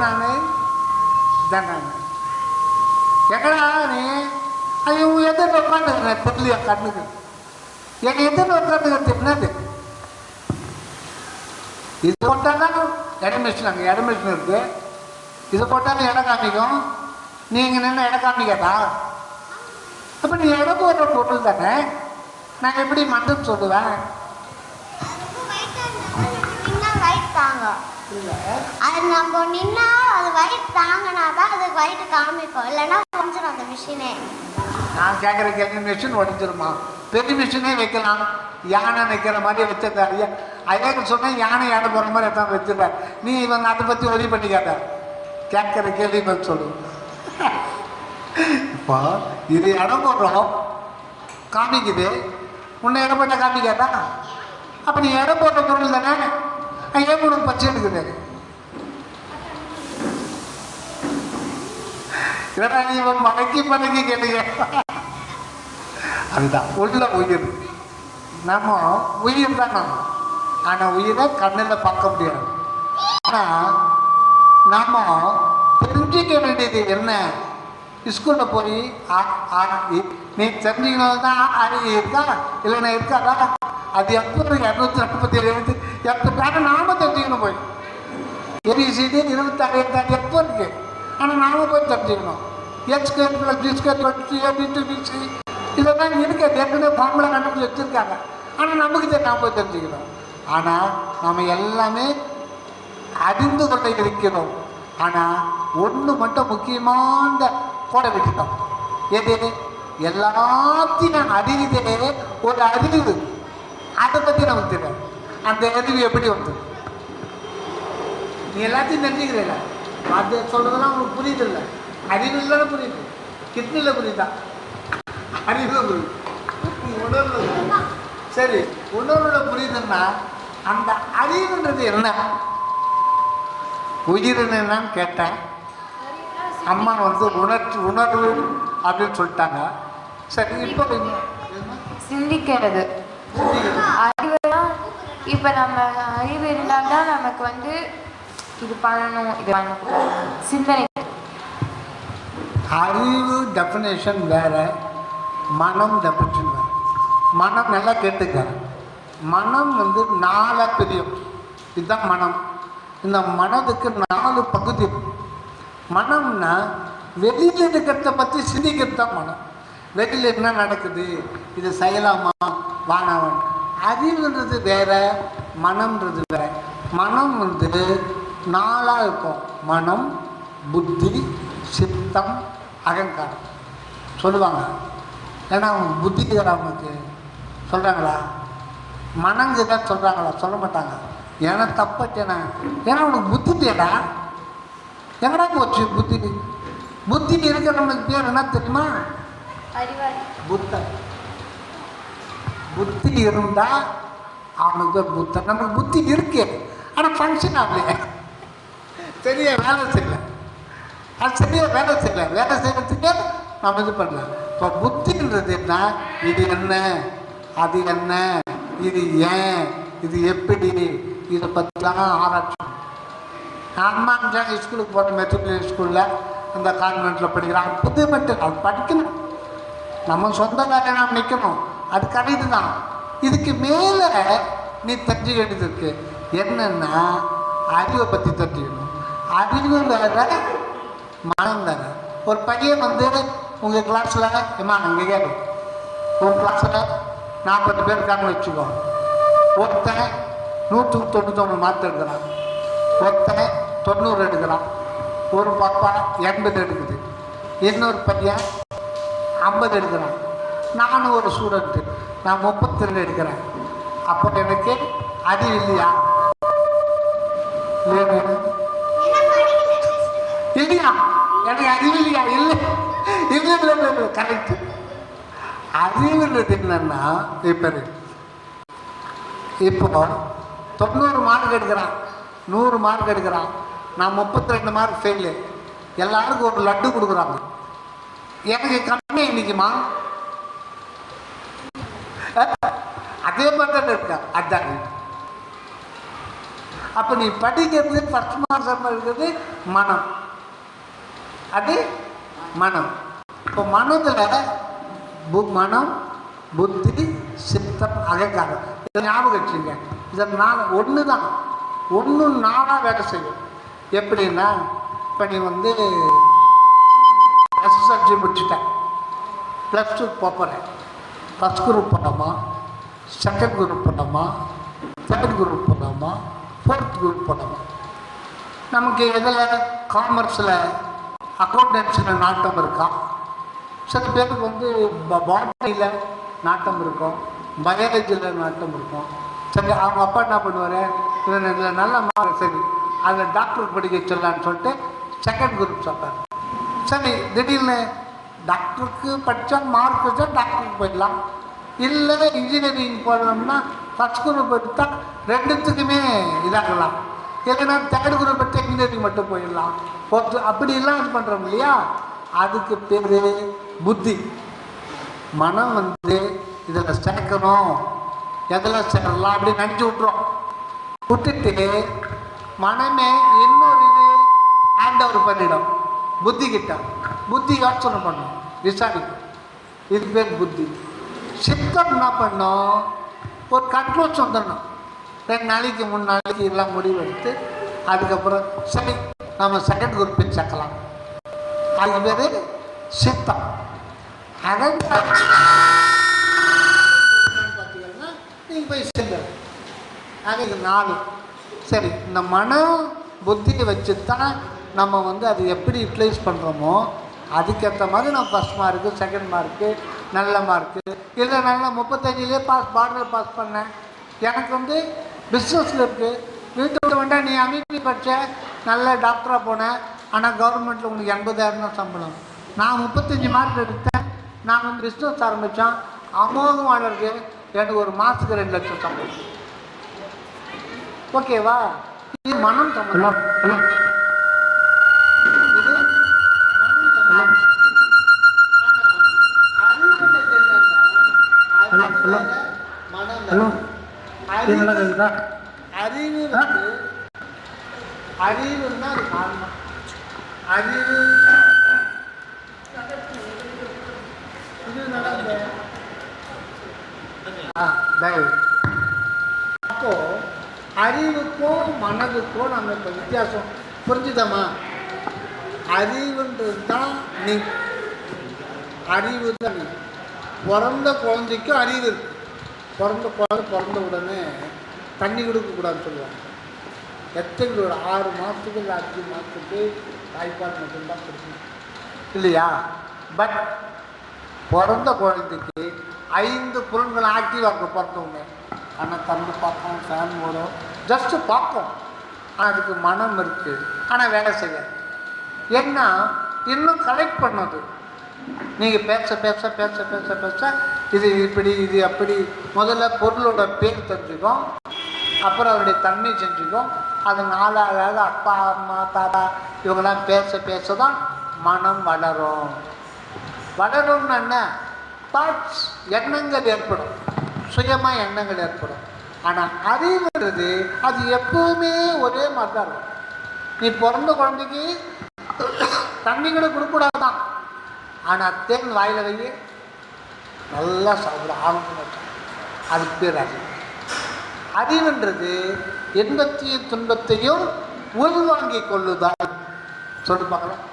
எங்கடா நீ ஐயோ எதிர்த்து உட்காந்துக்கிறேன் தெரியலையா கண்ணுக்கு எங்கள் எதிர்த்து உட்காந்துக்கிறது என்னது? இது போட்டாலும் இடம் மிஷின், அங்கே இடம் மிஷின் இருக்குது. இது போட்டாலும் இடம் காமிக்கும். நீங்கள் நின்று இடம் காமிக்காதா? அப்போ நீ இடம் போடுற பொருள் தானே, நான் எப்படி மண்ணுன்னு சொல்லுவேன்? அது நம்ம நின்னா அது வயிறு தாங்கினா தான் அது வயிறு காமிக்கும், இல்லைன்னா கொஞ்சம் அந்த மிஷினே. நான் கேட்குற கேள்வி மிஷின் உடஞ்சிருமா? பெரிய மிஷினே வைக்கலாம், யானை வைக்கிற மாதிரி வச்சிருந்தாரு. அதே சொன்னேன் யானை போகிற மாதிரி எத்தான் வச்சிருப்பேன். நீ இவங்க அதை பற்றி உதவி பண்ணிக்காத, கேட்குற கேள்வி பற்றி சொல்லு. இப்போ இது இடம் போடுறோம் காமிக்குது, உன்னை இடம் போட்ட காமிக்காதா? அப்போ நீ இடம் போட்ட பொருள் தானே, ஏன் உனக்கு பச்சை எடுக்குது? இல்லைன்னா நீ மடக்கி கேளுங்க. அதுதான் உள்ள உயிர். நம்ம உயிர் தான் நம்ம, ஆனால் உயிரை கண்ணில் பார்க்க முடியாது. ஆனால் நம்ம தெரிஞ்சிக்க வேண்டியது என்ன? ஸ்கூலில் போய் நீ தெரிஞ்சுக்கணும் தான் இருக்கா இல்லைன்னா இருக்காதா? அது எப்போ 247 எப்போ நாம தெரிஞ்சுக்கணும். போய் ABCD 26 எப்போ இருக்கு, ஆனால் நாம போய் தெரிஞ்சுக்கணும். X2+B2+C இதெல்லாம் இருக்கு, ஏற்கனவே ஃபார்முலா கண்டுபிடிச்சி வச்சுருக்காங்க. ஆனால் நமக்கு நாம் போய் தெரிஞ்சுக்கணும். ஆனால் நம்ம எல்லாமே அறிந்து கொள்ள இருக்கிறோம். ஆனால் ஒன்று மட்டும் முக்கியமான போட விட்டுட்டோம். எது? எல்லாத்தையும் அறிவிதே ஒரு அறிவு, அதை பற்றி நமக்கு தெரியாது. அந்த அறிவு எப்படி வந்து நீ எல்லாத்தையும் தெரிஞ்சுக்கிறீங்கள? அது சொல்கிறதெல்லாம் உங்களுக்கு புரியுது இல்லை, அறிவு இல்லைன்னு புரியுது, கிட்னியில் புரியுதா? அறிவு புரியுது, உணர்வு. சரி, உணர்வுல புரியுதுன்னா அந்த அறிவுன்றது என்ன? உயிரின்னு என்னன்னு கேட்டேன். அம்மா உணர்வு அப்படின்னு சொல்லிட்டாங்க. சரி, இப்போ சிந்திக்கிறது அறிவுலாம். இப்போ நம்ம அறிவு இருந்தால் தான் நமக்கு இது பண்ணணும், இது பண்ணக்கூடாது சிந்தனை. அறிவு டெஃபினேஷன் வேற, மனம் டெஃபினேஷன் வேற. மனம் நல்லா கேட்டுக்க. மனம் 4 பிரியும். இதுதான் மனம். இந்த மனதுக்கு 4 பகுதி. மனம்னா வெளியில் இருக்கிறத பற்றி சிந்திக்கிறது தான் மனம். வெளியில் என்ன நடக்குது, இது செய்யலாமா வானாவன். அறிவுன்றது வேற, மனம்ன்றது வேற. மனம் 4 இருக்கும். மனம், புத்தி, சித்தம், அகங்காரம் சொல்லுவாங்க. ஏன்னா அவங்க புத்திக்கிறவங்களுக்கு சொல்கிறாங்களா? மனங்கு தான் சொல்கிறாங்களா? சொல்ல மாட்டாங்க. ஏன்னா தப்பட்டேனா? ஏன்னா உனக்கு புத்தி தேடா எங்கடா போச்சு புத்தி? புத்தி இருக்கிறவனுக்கு பேர் என்ன தெரியுமா? புத்தன். புத்தி இருந்தால் அவனுக்கு பேர் புத்தன். நமக்கு புத்தி இருக்கு, ஆனால் ஃபங்க்ஷன் ஆகலையே, சரியா வேலை செய்யல. அது சரியாக வேலை செய்யலை. வேலை செய்யறதுக்கே நம்ம இது பண்ணல. இப்போ புத்தின்றது என்ன? இது என்ன, அது என்ன, இது ஏன், இது எப்படி, இதை பற்றி தான் ஆராய்ச்சி. அம்மாங்க ஸ்கூலுக்கு போகிற மெட்ரிகுலேஷன் ஸ்கூலில் அந்த கான்வென்ட்டில் படிக்கிறாங்க. புது மெட்ரிக் அது படிக்கணும், நம்ம சொந்த காரியம் நாம் நிற்கணும், அது கரெக்டு தான். இதுக்கு மேலே நீ தெரிஞ்சுக்க வேண்டியது இருக்கு. என்னென்னா அறிவை பற்றி தெரிஞ்சுக்கணும். அறிவு வேற, மனம் வேற. ஒரு பையன் உங்கள் கிளாஸில் ஏமா அங்கே கேட்கும், ஒரு கிளாஸில் 40 பேர் இருக்காங்கன்னு வச்சுக்கோ. ஒருத்தன் 199 மார்க் எடுக்கிறான், ஒருத்தன் 90 எடுக்கிறான், ஒரு பாப்பா 80 எடுக்குது, இன்னொரு பையன் 50 எடுக்கிறான். நானும் ஒரு ஸ்டூடெண்ட்டு. நான் 32 எடுக்கிறேன். அப்போ எனக்கு அறிவு இல்லையா? இல்லையா? எனக்கு அறிவு இல்லையா? இல்லை இல்லை இல்லை இல்லை கரெக்ட். அறிவுன்றது என்னன்னா இப்போ 90 மார்க் எடுக்கிறான், 100 மார்க் எடுக்கிறான், நான் 32 மார்க் ஃபெயிலு. எல்லாருக்கும் ஒரு லட்டு கொடுக்குறாங்க, எனக்கு கம்மியாக இன்னைக்குமா? அதே மாதிரி தானே இருக்கா? அதான். அப்போ நீ படிக்கிறது ஃபர்ஸ்ட் மார்க் இருக்கிறது மனம், அது மனம். இப்போ மனதில் மனம், புத்தி, சித்தம், அகங்காரம், இதை ஞாபகம் வச்சுங்க. இதனால் ஒன்று தான், ஒன்று நானாக வேலை செய்யும். எப்படின்னா இப்போ நீ வந்து எஸ்எஸ்எல்சி முடிச்சுட்டேன், +2 போகிறேன். ஃபஸ்ட் குரூப் பண்ணோமா, செகண்ட் குரூப் பண்ணோமா, தேர்ட் குரூப் பண்ணோமா, ஃபோர்த் குரூப் பண்ணோமா? நமக்கு இதில் காமர்ஸில் அக்கௌண்டன்ஸில் நாட்டம் இருக்கா? சில பேருக்கு வந்து பாட்டனியில் நாட்டம் இருக்கும், பயாலஜியில் நாட்டம் இருக்கும். சரி, அவங்க அப்பா என்ன பண்ணுவார், இதில் நல்ல மார்க், சரி அதில் டாக்டருக்கு படிக்க சொல்லலான்னு சொல்லிட்டு செகண்ட் குரூப் சொல்கிறார். சரி, திடீர்னு டாக்டருக்கு படித்தா மார்க் வச்சா டாக்டருக்கு போயிடலாம், இல்லை இன்ஜினியரிங் போடணும்னா ஃபஸ்ட் குரூப் எடுத்தால் ரெண்டுத்துக்குமே இதாகலாம், இல்லைன்னா தேர்ட் குரூப் எடுத்து இன்ஜினியரிங் மட்டும் போயிடலாம். அப்படிலாம் இது பண்ணுறோம் இல்லையா? அதுக்கு பேர் புத்தி. மனம் வந்து இதில் சேர்க்கணும், எதில் சேரலாம் அப்படின்னு நினச்சி விட்டுட்டு மனமே இன்னொரு இது ஹேண்ட் ஓவர் பண்ணிடும் புத்தி கிட்ட. புத்தி யோசனை பண்ணும், விசாரிக்கும், இது பேர் புத்தி. சித்தம் என்ன பண்ணும், ஒரு கன்க்ளூஷன் வந்துடணும். 2 நாளைக்கு 3 நாளைக்கு எல்லாம் முடிவெடுத்து அதுக்கப்புறம் சரி நம்ம செகண்ட் குரூப்பில் சேர்க்கலாம், அது பேர் சித்தம். அதான் பார்த்தீங்கன்னா நீங்கள் போய் சேர்ந்துடும். ஆக இது 4. சரி, இந்த மன புத்தியை வச்சு தான் நம்ம வந்து அது எப்படி யூட்டிலைஸ் பண்ணுறோமோ அதுக்கேற்ற மாதிரி நான் ஃபஸ்ட் மார்க்கு, செகண்ட் மார்க்கு, நல்ல மார்க்கு, இல்லை நல்லா 35லேயே பார்டர் பாஸ் பண்ணேன். எனக்கு வந்து பிஸ்னஸில் இருக்குது, வீட்டை விட வேண்டாம், நீ அமைப்பி படித்த நல்ல டாக்டராக போனேன், ஆனால் கவர்மெண்ட்டில் உங்களுக்கு 80,000 தான் சம்பளம். நான் 35 மார்க் எடுத்தேன், நான் வந்து பிஸ்னஸ் ஆரம்பித்தான், அமோகமாக இருக்குது, எனக்கு ஒரு மாதத்துக்கு 2 லட்சம் சம்பளம். ஓகேவா? இது மனம் சம்பளம். இது மனம் சம்பளம். அறிவுன்னா அது காரணம். அறிவு இது நடந்த அப்போ அறிவுக்கும் மனதுக்கும் நம்ம இப்போ வித்தியாசம் புரிஞ்சுதமா? அறிவுன்றது தான் நீ, அறிவு தான் நீ. பிறந்த குழந்தைக்கும் அறிவு இருக்கு. பிறந்த குழந்தை பிறந்த உடனே தண்ணி கொடுக்கக்கூடாதுன்னு சொல்லுவாங்க. எத்தனை ஒரு 6 மாதத்துக்கு இல்லை 5 மாதத்துக்கு தாய்ப்பால் மட்டும்தான் கொடுக்கணும் இல்லையா? பட் பிறந்த குழந்தைக்கு 5 புலன்கள் ஆக்டிவாக இருக்கும் பிறந்தவங்க. ஆனால் தண்ணி பார்ப்போம், ஃபேன் ஓடும், ஜஸ்ட்டு பார்ப்போம். ஆனால் அதுக்கு மனம் இருக்குது, ஆனால் வேலை செய்யாது. ஏன்னா இன்னும் கலெக்ட் பண்ணது. நீங்கள் பேச பேச பேச பேச பேச இது இப்படி இது அப்படி முதல்ல பொருளோட பேர் தெரிஞ்சுக்கும், அப்புறம் அவருடைய தன்மை செஞ்சுக்கும். அது நாளாக அப்பா அம்மா தாத்தா இவங்கெல்லாம் பேச பேச தான் மனம் வளரும். வளரும்னு என்ன, தாட்ஸ், எண்ணங்கள் ஏற்படும், சுயமாக எண்ணங்கள் ஏற்படும். ஆனால் அறிவுன்றது அது எப்பவுமே ஒரே மாதிரி தான் இருக்கும். நீ பிறந்த குழந்தைக்கு தண்ணி கூட கொடுக்கூடாதான், ஆனால் தேன் வாயில் வை, நல்லா சாப்பிட ஆரம்பம் வச்சான். அதுக்கு பேர் அறிவு. அறிவுன்றது இன்பத்தையும் துன்பத்தையும் உள்வாங்கி கொள்ளுதான். சொல்லு பார்க்கலாம்.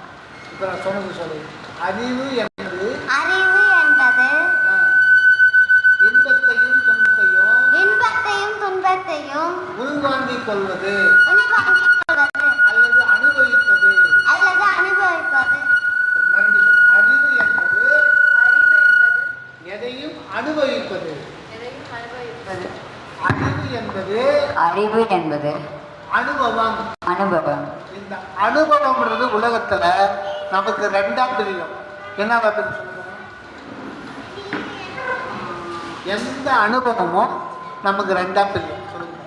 இப்போ நான் சொன்னது சொல்லு. அறிவு என்பது இன்பத்தையும் துன்பத்தையும் உள்வாங்கிக் கொள்வது அல்லது அனுபவிப்பது. அறிவு என்பது எதையும் அனுபவிப்பது. அறிவு என்பது அனுபவம். அனுபவம். இந்த அனுபவம்ன்றது உலகத்துல நமக்கு ரெண்டா பிரியும். என்ன சொல்லுங்க? எந்த அனுபவமும் நமக்கு ரெண்டா பிரியும். சொல்லுங்க.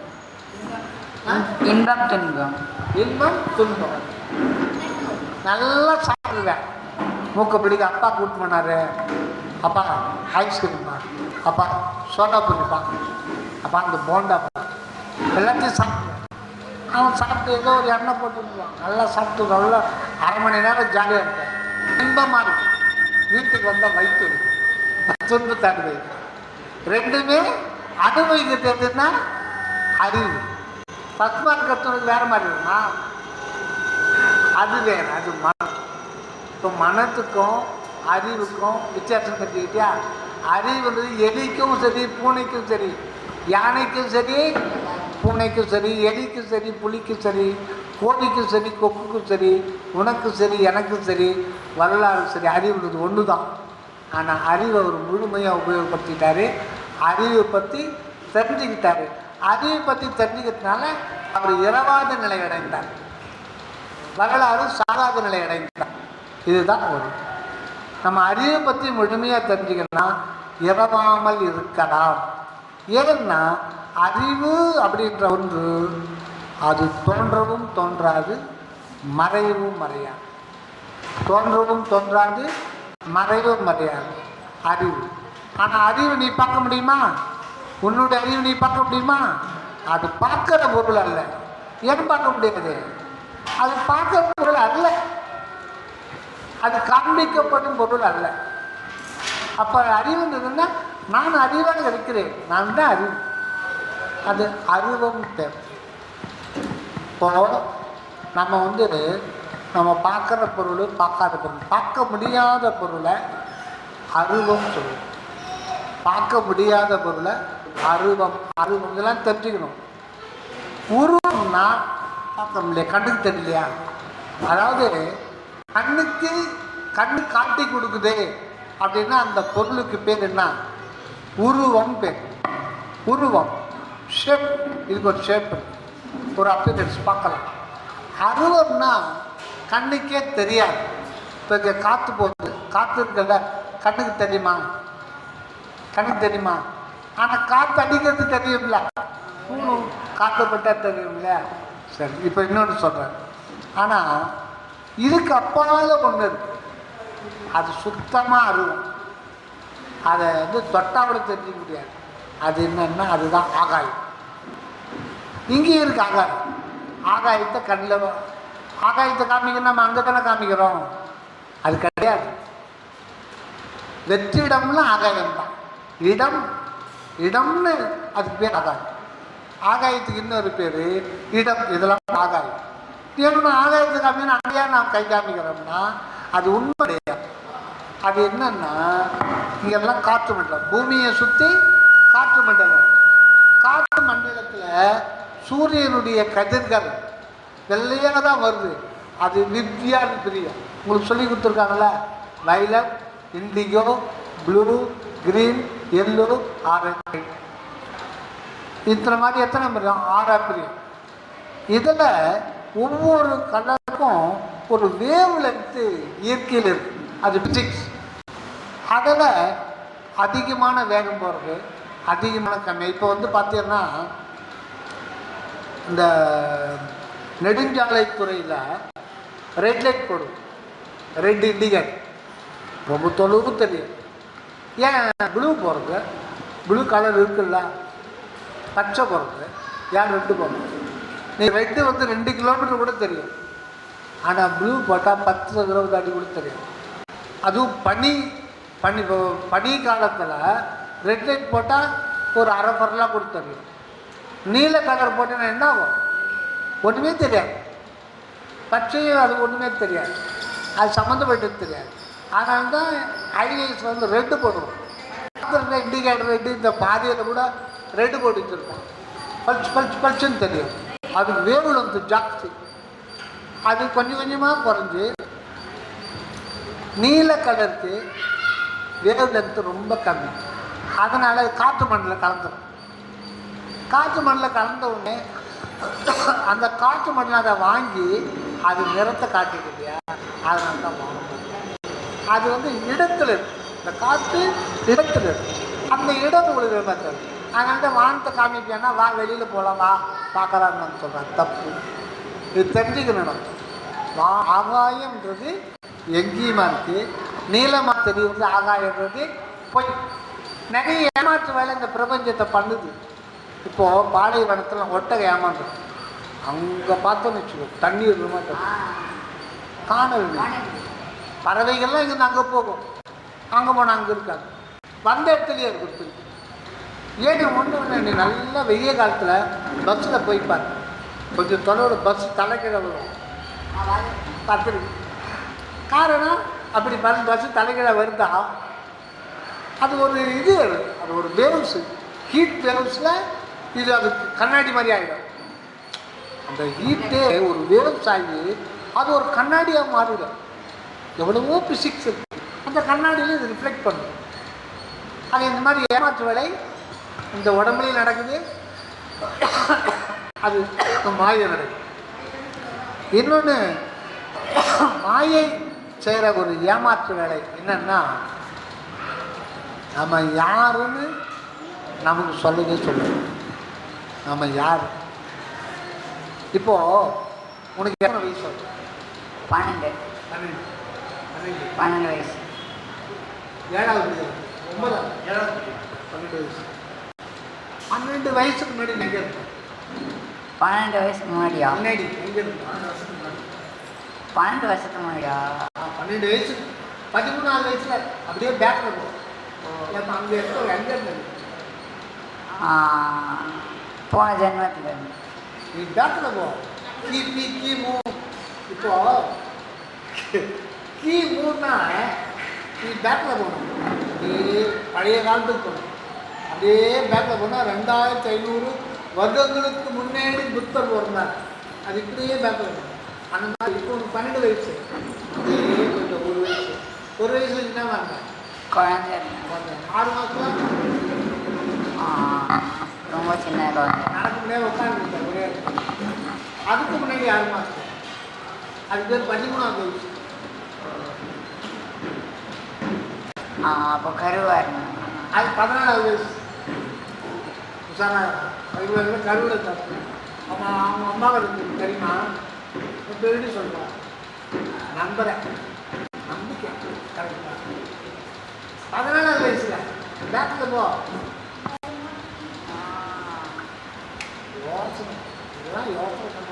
இன்பம் துன்பம். இன்பம் துன்பம். நல்லா சாப்பிடுவேன், மூக்க பிடிக்க அப்பா கூட்டு போனாரு, அப்பா ஐஸ்கிரீம்ப்பா, அப்பா சோடா பிடிப்பா, அப்பா அந்த போண்டாப்பா, எல்லாத்தையும் சாப்பிடுவேன். அவன் சாப்பிட்டு ஏதோ ஒரு எண்ணெய் போட்டுருவான், நல்லா சாப்பிட்டு நல்லா அரை மணி நேரம் ஜாலியாக இருப்பேன், இன்பமாக இருக்கும். வீட்டுக்கு வந்தால் வயிற்று இருக்கும், துன்பத்தாண்டு வயிற்று. ரெண்டுமே அனுபவிக்கிறது எதுன்னா அறிவு. 10 மார்க் கற்றுனது வேறு மாதிரி இருக்குமா, அது வேறு, அது மனம். இப்போ மனத்துக்கும் அறிவுக்கும் வித்தியாசம் கற்றுக்கிட்டியா? அறிவுன்றது எலிக்கும் சரி, பூனைக்கும் சரி, யானைக்கும் சரி, பூனைக்கும் சரி, எலிக்கும் சரி, புலிக்கும் சரி, கோழிக்கும் சரி, கொக்குக்கும் சரி, உனக்கும் சரி, எனக்கும் சரி, வரலாறு சரி, அறிவுன்றது ஒன்று தான். ஆனால் அறிவை அவர் முழுமையாக உபயோகப்படுத்திட்டாரு, அறிவை பற்றி தெரிஞ்சுக்கிட்டாரு. அறிவை பற்றி தெரிஞ்சுக்கிறதுனால அவர் இரவாத நிலை அடைந்தார், வரலாறு சாகாத நிலை அடைந்தார். இதுதான் ஒரு நம்ம அறிவை பற்றி முழுமையாக தெரிஞ்சுக்கணும்னா இரவாமல் இருக்கலாம். ஏன்னா அறிவு அப்படின்ற ஒன்று அது தோன்றவும் தோன்றாது, மறையவும் மறையாது. தோன்றவும் தோன்றாது, மறைவும் மறையாது அறிவு. ஆனால் அறிவு நீ பார்க்க முடியுமா? உன்னுடைய அறிவு நீ பார்க்க முடியுமா? அது பார்க்குற பொருள் அல்ல. ஏன் பார்க்க முடியாது? அது பார்க்குற பொருள் அல்ல, அது காண்பிக்கப்படும் பொருள் அல்ல. அப்போ அறிவுன்றதுன்னா நான் அறிவாக இருக்கிறேன், நான் தான் அறிவு. அது அருவம் தேவை. இப்போ நம்ம நம்ம பார்க்குற பொருள், பார்க்காத பொருள், பார்க்க முடியாத பொருளை அருவம் சொல்லுவோம். பார்க்க முடியாத பொருளை அருவம். அருவம் இதெல்லாம் தெரிஞ்சுக்கணும். உருவம்னா பார்க்க முடியல, கண்ணுக்கு தெரியலையா? அதாவது கண்ணுக்கு கண்ணு காட்டி கொடுக்குது அப்படின்னா அந்த பொருளுக்கு பேர் என்ன? உருவம் பேர். உருவம் ஷேப், இதுக்கு ஒரு ஷேப், ஒரு அப்பியரன்ஸ் பார்க்கலாம். அருவம்னா கண்ணுக்கே தெரியாது. இப்போ இங்கே காற்று போகுது, காற்று இருக்கிறத கண்ணுக்கு தெரியுமா? கண்ணுக்கு தெரியுமா? ஆனால் காற்று அடிக்கிறது தெரியும்ல, காற்று பட்டால் தெரியும்ல. சரி, இப்போ இன்னொன்று சொல்கிறேன். ஆனால் இதுக்கு அப்பால ஒன்று இருக்கு, அது சுத்தமாக அருவம். அதை தொட்டாவோட தெரிஞ்சிக்க முடியாது. அது என்னன்னா அதுதான் ஆகாயம். இங்கேயும் இருக்கு ஆகாயம். ஆகாயத்தை கண்ணில், ஆகாயத்தை காமிக்கணும், நம்ம அங்கே தானே காமிக்கிறோம். அது கிடையாது. வெற்றிடம்னா ஆகாயம்தான். இடம், இடம்னு அதுக்கு பேர் ஆகாயம். ஆகாயத்துக்கு இன்னொரு பேர் இடம். இதெல்லாம் ஆகாயம். ஏன்னா ஆகாயத்தை காமிக்கணும், அங்கேயா நாம் கை காமிக்கிறோம்னா அது உண்மை கிடையாது. அது என்னன்னா இங்கெல்லாம் காற்று மண்டலம், பூமியை சுற்றி காற்று மண்டலம். காற்று மண்டலத்தில் சூரியனுடைய கதிர்கள் வெள்ளையாக தான் வருது. அது வித்தியாசம் பிரியம். உங்களுக்கு சொல்லி கொடுத்துருக்காங்கள, violet, indigo, blue, green, yellow, orange. இத்தனை மாதிரி எத்தனை பிரியம்? 6 பிரியம். இதில் ஒவ்வொரு கலருக்கும் ஒரு வேவ் லென்த்து இயற்கையில் இருக்குது, அது பிசிக்ஸ். அதில் அதிகமான வேகம் போகிறது, அதிகமான கம்மி. இப்போ பார்த்தீங்கன்னா இந்த நெடுஞ்சாலைத்துறையில் ரெட் லைட் போடும், ரெட் இண்டிகேட், ரொம்ப தொலைவு தெரியும். ஏன் ப்ளூ போகிறது? ப்ளூ கலர் இருக்குல்ல, பச்சை போகிறது, ஏன் ரெட்டு போகிறது? நீ ரெட்டு 2 கிலோமீட்டர் கூட தெரியும். ஆனால் ப்ளூ போட்டால் 10 கிலோமீட்டர் அடி கூட தெரியும். அதுவும் பனி காலத்தில் ரெட் லைட் போட்டால் ஒரு அரை பரலாக கூட தெரியும். நீல கலர் போட்டேன்னா என்ன ஆகும்? ஒன்றுமே தெரியாது. பச்சையும் அது ஒன்றுமே தெரியாது, அது சம்மந்தப்பட்டது தெரியாது. அதனால தான் ஹைவேஸ் ரெட்டு போடுவோம். இண்டிகேட்டர் ரெட்டு, இந்த பாதையில் கூட ரெட்டு போட்டு வச்சுருக்கோம். பல்ச்சுன்னு தெரியும். அது வேவ் ஜாஸ்தி. அது கொஞ்சம் கொஞ்சமாக குறைஞ்சி நீல கலருக்கு வேவ் லென்த்து ரொம்ப கம்மி. அதனால் காற்று மண்டலம் கலந்துடும். காற்று மண்ணில் கலந்த உடனே அந்த காற்று மண்ணில் அதை வாங்கி அது நிறத்தை காட்டிட்டு இல்லையா, அதனால தான் வானம். அது வந்து இடத்துல இருக்கு, இந்த காற்று இடத்துல இருக்கு, அந்த இடம் உங்களுக்கு பார்த்தது. அதனால தான் வானத்தை காமிப்பேன்னா வா வெளியில் போகலாம் வா பார்க்கலான்னு சொல்கிறாங்க. தப்பு. இது தெரிஞ்சுக்கணும். ஆகாயம்ன்றது எங்கேயுமா இருக்குது, நீளமாக தெரியுது. ஆகாயன்றது போய் நிறைய ஏமாற்று வேலை இந்த பிரபஞ்சத்தை பண்ணுது. இப்போது பாலைவனத்தில் ஒட்டகை ஏமாந்துடும். அங்கே பார்த்தோன்னு வச்சுக்கோ தண்ணீர் காணல். பறவைகள்லாம் இங்கேருந்து அங்கே போகும், அங்கே போனால் அங்கே இருக்காது, வந்த இடத்துலையே இருக்குது. ஏன்னு ஒன்று நீ நல்லா வெய்ய காலத்தில் பஸ்ஸில் போய்ப்பார், கொஞ்சம் தொலைவோட பஸ் தலைக்கிற வரும் பார்த்துருக்கு. காரணம் அப்படி பஸ்ஸு தலைக்கிற வருதா, அது ஒரு இது, அது ஒரு வேவ்ஸு, ஹீட் வேவ்ஸில் இது அது கண்ணாடி மாதிரி ஆகிடும். அந்த ஹீட்டே ஒரு வேவ்ஸ் ஆகி அது ஒரு கண்ணாடியாக மாறிடும். எவ்வளவோ பிசிக்ஸ் இருக்குது, அந்த கண்ணாடியில் இது ரிஃப்ளெக்ட் பண்ணும். அது இந்த மாதிரி ஏமாற்று வேலை இந்த உடம்புலையும் நடக்குது, அது மாயை நடக்குது. இன்னொன்று மாயை செய்கிற ஒரு ஏமாற்று வேலை என்னன்னா, நம்ம யாருன்னு நமக்கு சொல்லவே சொல்லணும். நம்ம யார்? இப்போது உனக்கு எத்தனை வயசு? 12 வயசு. 7வது 9வது 12 வயசு. 12 வயசுக்கு முன்னாடி எங்கே இருக்கும்? 12 வயசுக்கு முன்னாடியா? முன்னாடி எங்கே இருக்கும்? 12 வருஷத்துக்கு முன்னாடியா? 12 வயசு 13 வயசுல அப்படியே பேக்கில் போகும். அங்கே இருக்க எங்கே இருந்தது? போன ஜென்மத்தில் நீ பேக்கில் போ. கிமு இப்போ கிமுன்னா நீ பேக்கில் போகணும். நீ பழைய காலத்துக்கு போகணும். அப்படியே பேக்கில் போனால் 2500 வருடங்களுக்கு முன்னாடி புத்தர் பிறந்தார். அது இப்படியே பேக்கில் போகணும். அந்த மாதிரி இப்போ உனக்கு 12 வயசு, அப்படியே கொஞ்சம் ஒரு வயசுல என்ன வாங்க குழந்தை 6 மாதத்துல ரொம்ப சின்ன குழந்தை. நடக்க முடியாது உட்காந்துருக்கேன் ஒரே இடத்துல. அதுக்கு முன்னாடி 6 மாதம், அது பேர் 13வது வயசு. அப்போ கருவாக இருந்தேன். அது 14வது வயசு. உஷாரா கருவில் தப்பு. அவன் அவங்க அம்மாவை இருக்கு தெரியுமா? இப்போ எப்படி சொல்கிறான்? நம்புகிறேன், நம்பிக்கை கரெக்டாக. 14வது வயசுல பேக்கில் போ. யோசனை இதெல்லாம் யோசனை பண்ண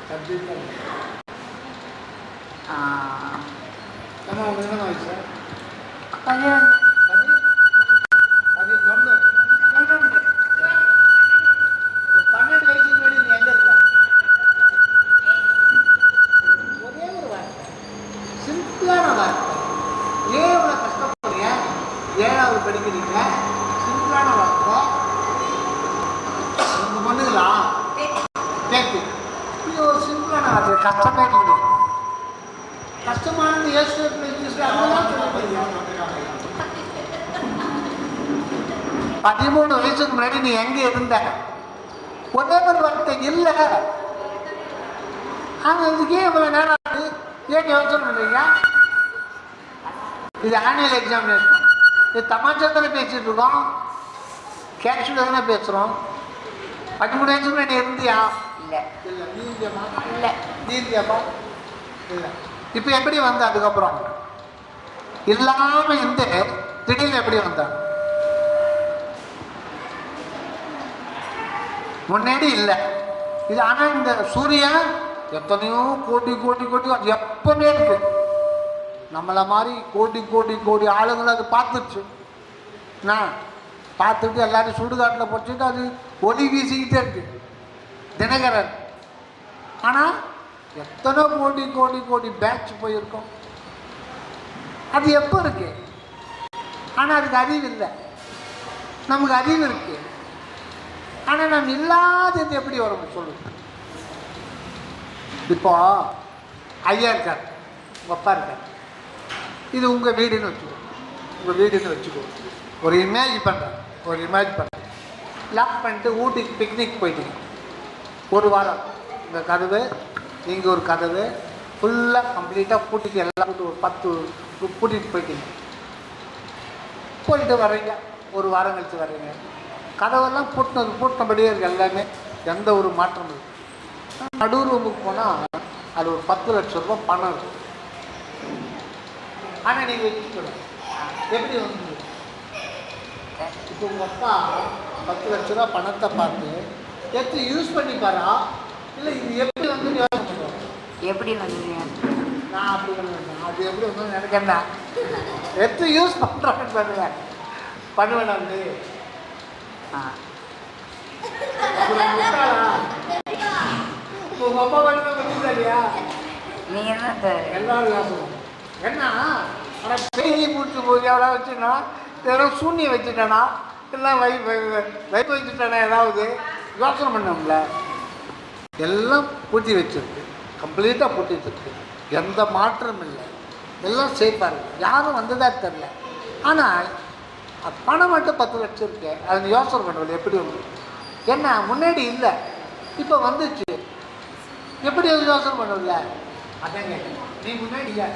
சப்ஜெக்ட். நம்ம அவங்க என்ன வயசு? 11. 11. 12 வயசுக்கு முன்னாடி நீ எங்கே இருக்க? ஒரே ஒரு வார்த்தை, சிம்பிளான வார்த்தை. ஏன் இவ்வளோ கஷ்டப்படுறீங்க? 7வது படிக்கிறீங்க, சிம்பிளான வார்த்தை. உங்க பண்ணுங்களா கேட்கு. இது ஒரு சிம்பிளான வார்த்தை, கஷ்டமே இல்லை. கஷ்டமானது ஏசு அதெல்லாம் சொல்ல 13 வயசுக்கு முன்னாடி நீ எங்கே இருந்த? ஒரே ஒரு வார்த்தை இல்லை. ஆனால் இதுக்கே இவ்வளோ நேரம் ஆகுது. ஏன் யோசனை பண்ணுறீங்க? இது ஆனுவல் எக்ஸாமினேஷன். இது தமாஷத்தில் பேசிகிட்டு இருக்கோம், கேஷுவல் தானே பேசுகிறோம். 13 வயசுக்கு முன்னாடி இருந்தியா? இல்லை. இல்லை. நீ இருந்தியாமா? இல்லை. நீ இருந்தியாப்பா? இல்லை. இப்போ எப்படி வந்த? அதுக்கப்புறம் இல்லாமல் இருந்து திடீர்னு எப்படி வந்தான்? முன்னாடி இல்லை இது. ஆனால் இந்த சூரியன் எத்தனையோ கோடி கோடி கோடி அது எப்பவுமே இருக்கு. நம்மளை மாதிரி கோடி கோடி கோடி ஆளுங்களை அது பார்த்துச்சு. நான் பார்த்துட்டு எல்லாரும் சுடுகாட்டில் போச்சுட்டு அது ஒளி வீசிக்கிட்டே இருக்கு தினகரன். ஆனால் எத்தனை கோடி கோடி கோடி பேட்ச் போயிருக்கோம். அது எப்போ இருக்கு? ஆனால் அதுக்கு அறிவு இல்லை. நமக்கு அறிவு இருக்கு, ஆனால் நம்ம இல்லாதது எப்படி வரும் சொல்லு? இப்போ ஐயா இருக்கார், உங்கள் அப்பா இருக்கார். இது உங்கள் வீடுன்னு வச்சுக்கோ. உங்கள் வீடுன்னு வச்சுக்கோ. ஒரு இமேஜ் பண்ணுறேன், ஒரு இமேஜ் பண்ணுறேன். லாக் பண்ணிட்டு ஊட்டிக்கு பிக்னிக் போயிட்டீங்க. ஒரு வாரம் இந்த கதவு, இங்கே ஒரு கதவு ஃபுல்லாக கம்ப்ளீட்டாக பூட்டிட்டு எல்லாம் ஒரு 10 பூட்டிட்டு போயிட்டீங்க. போயிட்டு வர்றீங்க, ஒரு வாரம் கழித்து வர்றீங்க. கதவெல்லாம் பூட்டினபடியே இருக்குது எல்லாமே, எந்த ஒரு மாற்றமும் இல்லை. நடு ரூமுக்கு போனால் அது ஒரு 10 லட்சம் ரூபாய் பணம் இருக்கும். ஆனால் நீங்கள் வச்சுக்கணும் எப்படி வந்து இப்போ உங்கள் அப்பா 10 லட்ச ரூபா பணத்தை பார்த்து எடுத்து யூஸ் பண்ணிப்பாரா இல்லை இது எப்படி வந்து யோசனை பண்ணுவோம்? எப்படி வந்தீங்க? நான் அப்படி பண்ணுவேன். அது எப்படி வந்து எனக்கு என்ன எடுத்து யூஸ் பண்ணுறான்னு பண்ணுவேன் வந்து இப்போ உங்கள் அப்பா பண்ணுவேன் இல்லையா? நீங்கள் என்ன எல்லாரும் யோசனை என்ன ஆனால் பேசி பூச்சி போய் எவ்வளோ வச்சுன்னா ஏதாவது சூன்யம் வச்சுட்டேனா இல்லை வைப்பு வச்சுட்டேனா ஏதாவது யோசனை பண்ணோம்ல. எல்லாம் பூட்டி வச்சுருக்கு, கம்ப்ளீட்டாக பூட்டி வச்சுருக்கு, எந்த மாற்றமும் இல்லை, எல்லாம் சேஃபாக இருக்குது, யாரும் வந்ததா தெரில. ஆனால் பணம் மட்டும் 10 லட்சம் இருக்கு. அது யோசனை பண்ணுறது எப்படி வந்து என்ன முன்னாடி இல்லை இப்போ வந்துச்சு, எப்படி அது யோசனை பண்ணுறதில்ல? அதான் கேட்க நீ முன்னாடி இல்லை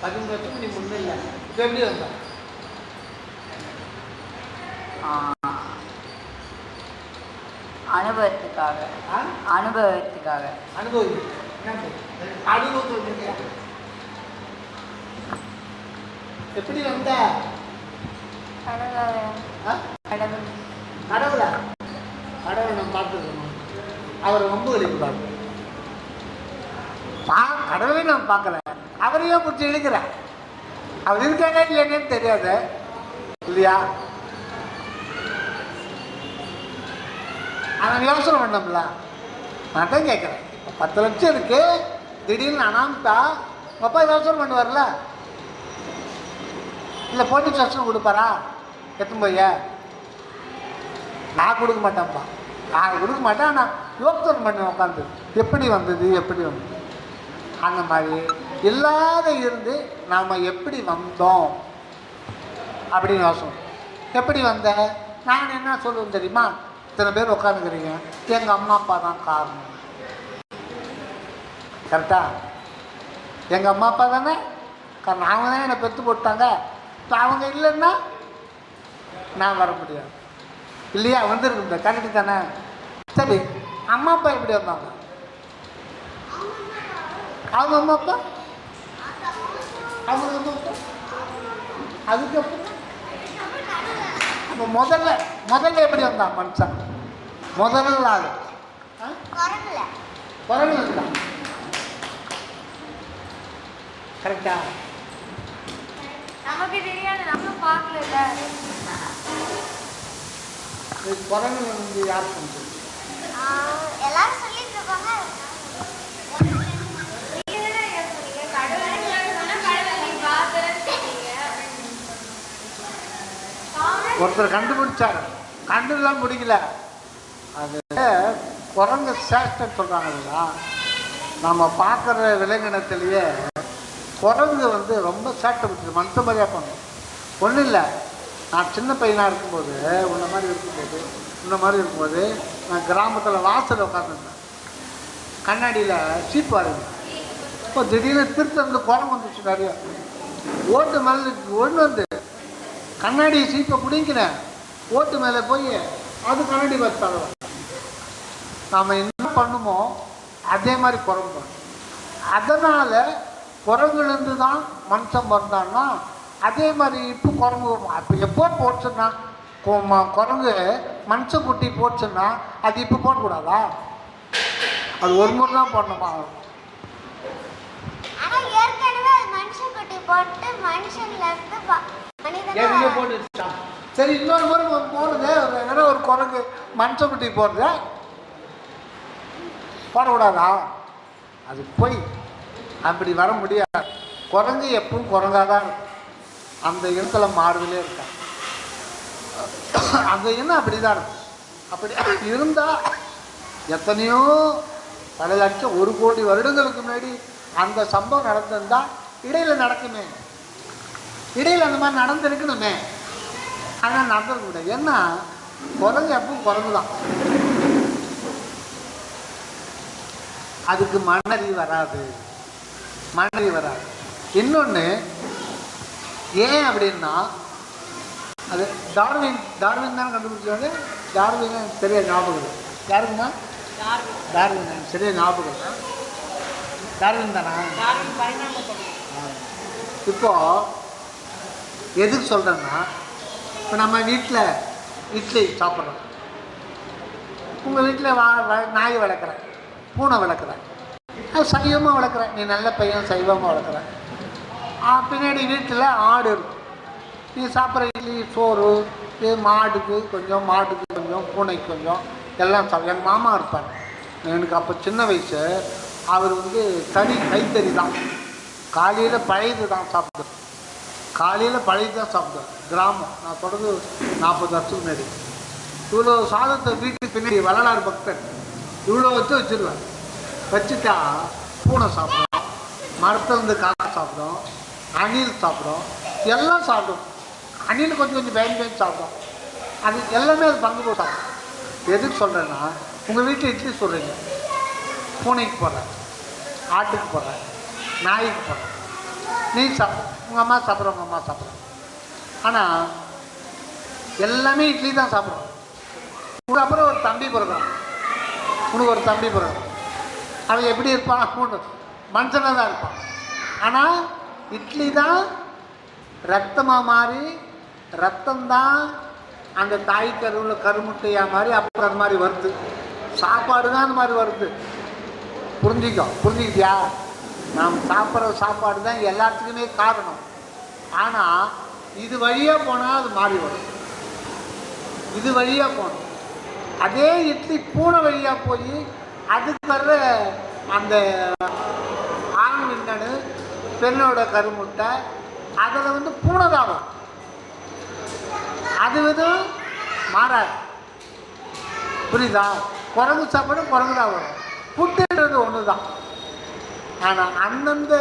15 லட்சம் நீ முன்னே இல்லை, இப்போ எப்படி வந்த? அனுபவத்துக்காக அனுபவி எப்படி வந்த? கடவுளை நம்ம பார்த்துருக்கணும். அவரை ரொம்ப வெளிக்கூடாது. கடவுளே நம்ம பார்க்கல, அவரையும் பிடிச்சி இழுக்கிற. அவர் இருக்காங்க இல்லைன்னு தெரியாது இல்லையா? அவன் யோசனை பண்ணோம்ல. நான் தான் கேட்குறேன், இப்போ 10 லட்சம் இருக்கு, திடீர்னு அனாமத்தா உங்கள் அப்பா யோசனை பண்ணுவார்ல, இல்லை போலீஸ் ஸ்டேஷன் கொடுப்பாரா? எத்தனை போய் நான் கொடுக்க மாட்டேன்ப்பா, நான் கொடுக்க மாட்டேன். ஆனால் யோசனை பண்ணுவேன் உட்காந்து எப்படி வந்தது எப்படி வந்தது. அந்த மாதிரி இல்லாத இருந்து நாம் எப்படி வந்தோம் அப்படின்னு யோசனை. எப்படி வந்த நான் என்ன சொல்லுவேன் தெரியுமா? இத்தனை பேர் உட்காந்துக்கிறீங்க, எங்கள் அம்மா அப்பா தான் காரணம். கரெக்டா? எங்கள் அம்மா அப்பா தானே காரணம். அவங்க தான் என்னை பெற்று போட்டாங்க. இப்போ அவங்க இல்லைன்னா நான் வர முடியாது இல்லையா? வந்துருக்கு கரெக்டு தானே? சரி, அம்மா அப்பா எப்படி வந்தாங்க? அவங்க அம்மா அப்பா அவங்க அம்மா அப்பா அதுக்கப்புறம் இப்போ முதல்ல எப்படி வந்தான் மனுஷன்? முதல்ல ஆள் குரங்கு இருந்தான். கரெக்டா? நமக்கு தெரியாது, நம்ம பார்க்கல. குரங்கு வந்து யார் பண்ணுறது? எல்லாரும் சொல்லிட்டு இருப்பாங்க. ஒருத்தர் கண்டுபிடிச்சாரு, கண்டுலாம் பிடிக்கல. அது குரங்கு சேஷ்டன்னு சொல்கிறாங்க இல்லையா? நம்ம பார்க்குற விலங்கினத்திலேயே குரங்கு வந்து ரொம்ப சேட்டை பிடிச்சது, மனுஷ மாதிரியாக பண்ணும். ஒன்றும் இல்லை, நான் சின்ன பையனாக இருக்கும்போது உன்ன மாதிரி இருக்கும்போது நான் கிராமத்தில் வாசல் உட்காந்துருந்தேன். கண்ணாடியில் சீப்பு வரைங்க. இப்போ திடீர்னு திருத்தந்து குரங்கு வந்துச்சு நிறைய. ஓட்டு மேலே ஒன்று வந்து கண்ணாடி சீப்பை பிடிங்கினேன், ஓட்டு மேலே போய் அது கண்ணாடி பார்த்து தருவோம். நாம் என்ன பண்ணுமோ அதே மாதிரி குரங்கு பண்ணும். அதனால் குரங்குலேருந்து தான் மனுஷன் பிறந்தான்னா அதே மாதிரி இப்போ குரங்கு இப்போ எப்போ போச்சுன்னா குரங்கு மனுஷன் குட்டி போச்சுன்னா அது இப்போ போடக்கூடாதா? அது ஒரு முறை தான் போடணுமா? ஆனால் ஏற்கனவே மனுஷன் குட்டி போட்டு மனுஷன்லேருந்து எதுலேயே போட்டுச்சா? சரி, இன்னொரு முறை போடுறது வேற ஒரு குரங்கு மனுஷன் குட்டி போடுறது போடக்கூடாதா? அது போய் அப்படி வர முடியாது. குரங்கு எப்பவும் குரங்காக தான் இருக்கும். அந்த இனத்தில் மாறுதலே இருக்கா? அந்த இனம் அப்படி தான் இருக்கும். அப்படி இருந்தால் எத்தனையோ பல லட்சம் 1 கோடி வருடங்களுக்கு முன்னாடி அந்த சம்பவம் நடந்திருந்தால் இடையில் நடக்குமே, இடையில் அந்த மாதிரி நடந்திருக்கணுமே. ஆனால் நடந்துருக்க முடியாது. ஏன்னா குரங்கு எப்பவும் குரங்கு தான். அதுக்கு மனறி வராது, மனறி வராது. இன்னொன்று ஏன் அப்படின்னா, அது டார்வின் தான் கண்டுபிடிச்சாங்க. டார்வின் சரியா ஞாபகம் இல்லை. யாருக்குமா? டார்வின் சரியா ஞாபகம் இல்லை. டார்வின் தானா? இப்போ எதுக்கு சொல்கிறேன்னா, இப்போ நம்ம வீட்டில் இட்லி சாப்பிட்றோம். உங்கள் வீட்டில் நாய் வளர்க்குறேன், பூனை வளர்க்குறேன், அது சைவமாக வளர்க்குறேன். நீ நல்ல பையன், சைவமாக வளர்க்குறேன். பின்னாடி வீட்டில் ஆடு இருக்கும். நீ சாப்பிட்ற இட்லி சோறு இது மாட்டுக்கு கொஞ்சம், மாட்டுக்கு கொஞ்சம், பூனைக்கு கொஞ்சம், எல்லாம் எங்கள் மாமா இருப்பார். எனக்கு அப்போ சின்ன வயசு. அவர் கைத்தறி தான், காலையில் பழையது தான் சாப்பிடுவார். காலையில் பழையது தான் சாப்பிடுவார். கிராமம், நான் தொடர்ந்து 40 வருஷத்துக்கு முன்னாடி. இவ்வளோ சாதத்தை வீட்டுக்கு பின்னாடி வரலாறு பக்தர் இவ்வளோ வச்சுருவேன். வச்சுட்டா பூனை சாப்பிடும், மரத்துலேருந்து காக்கா சாப்பிடும், அணில் சாப்பிடும், எல்லாம் சாப்பிடும். அணில் கொஞ்சம் பயந்து சாப்பிடும். அது எல்லாமே அது பங்கு போட்டு சாப்பிடும். எதுக்கு சொல்கிறேன்னா, உங்கள் வீட்டில் இட்லி சொல்கிறீங்க, பூனைக்கு போடுறேன், ஆட்டுக்கு போடுறேன், நாய்க்கு போடுறேன், நீ சாப்பிட்ற, உங்கள் அம்மா சாப்பிட்ற, உங்கள் அம்மா சாப்பிட்றேன். ஆனால் எல்லாமே இட்லி தான் சாப்பிட்றோம். உனக்கு அப்புறம் ஒரு தம்பி பிறகுறான், உனக்கு ஒரு தம்பி பிறகுறான். அவன் எப்படி இருப்பான்? மனுஷனாக தான் இருப்பான். ஆனால் இட்லி தான் ரத்தமாக மாறி, ரத்தம்தான் அந்த தாய் கருவில் கருமுட்டையாக மாதிரி அப்புறம் அது மாதிரி வருது. சாப்பாடு தான் அந்த மாதிரி வருது. புரிஞ்சுக்கிட்டியா? நாம் சாப்பிட்ற சாப்பாடு தான் எல்லாத்துக்குமே காரணம். ஆனால் இது வழியாக போனால் அது மாறி வரும். இது வழியாக போகணும். அதே இட்லி பூனை வழியாக போய் அதுக்கு வர்ற அந்த ஆண் விந்தணு, பெண்ணோட கருமுட்டை, அதில் பூனை தான் வரும். அது மாறாது. புரியுதா? குரங்கு சாப்பாடு குரங்கு தான் வரும். ஃபுட்டுன்றது ஒன்று தான். ஆனால் அந்தந்த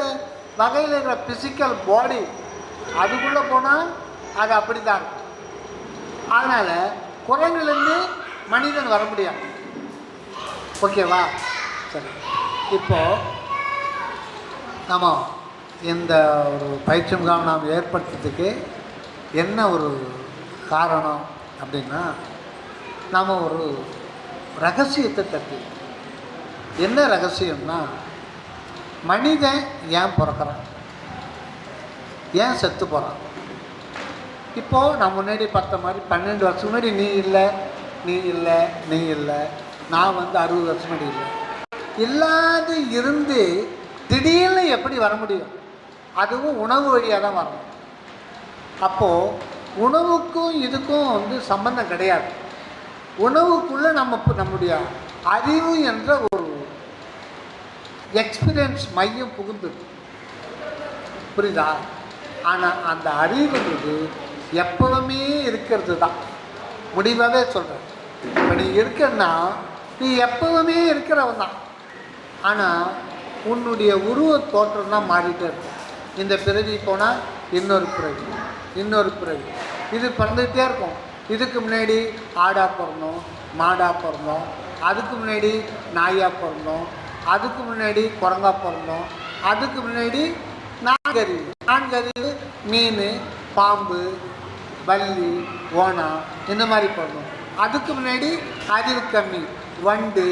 வகையில் இருக்கிற ஃபிசிக்கல் பாடி அதுக்குள்ளே போனால் அது அப்படி தான் இருக்கும். அதனால் குரங்குலேருந்து மனிதன் வர முடியாது. ஓகேவா? சரி, இப்போது நம்ம இந்த ஒரு பயிற்சி முகாம் நாம் ஏற்படுத்துறதுக்கு என்ன ஒரு காரணம் அப்படின்னா, நாம் ஒரு ரகசியத்தை தட்டி. என்ன ரகசியம்னா, மனிதன் ஏன் பிறக்கிறான், ஏன் செத்து போகிறான். இப்போது நான் முன்னாடி பார்த்த மாதிரி 12 வருஷம் முன்னாடி நீ இல்லை, நான் 60 வருஷம் முன்னாடி இல்லை. இல்லாது இருந்து திடீர்னு எப்படி வர முடியும்? அதுவும் உணவு வழியாக தான் வரணும். அப்போது உணவுக்கும் இதுக்கும் சம்பந்தம் கிடையாது. உணவுக்குள்ளே நம்முடைய அறிவு என்ற ஒரு எக்ஸ்பீரியன்ஸ் மையம் புகுந்துருக்கு. புரியுதா? ஆனால் அந்த அறிவுன்றது எப்பவுமே இருக்கிறது தான். முடிவாகவே சொல்கிறேன். இப்போ நீ இருக்கன்னா நீ எப்பவுமே இருக்கிறவன் தான். ஆனால் உன்னுடைய உருவ தோற்றம் தான் மாறிட்டே இருக்கும். இந்த பிறவி போனால் இன்னொரு பிறவி இது பிறந்துகிட்டே இருக்கும். இதுக்கு முன்னாடி ஆடாக பிறந்தோம், மாடாக பிறந்தோம், அதுக்கு முன்னாடி நாயாக பிறந்தோம், அதுக்கு முன்னாடி குரங்கா பிறந்தோம், அதுக்கு முன்னாடி நான்கறிவு மீன், பாம்பு, பல்லி, ஓனா இந்த மாதிரி பிறந்தோம். அதுக்கு முன்னாடி அறிவு கம்மி, வண்டு,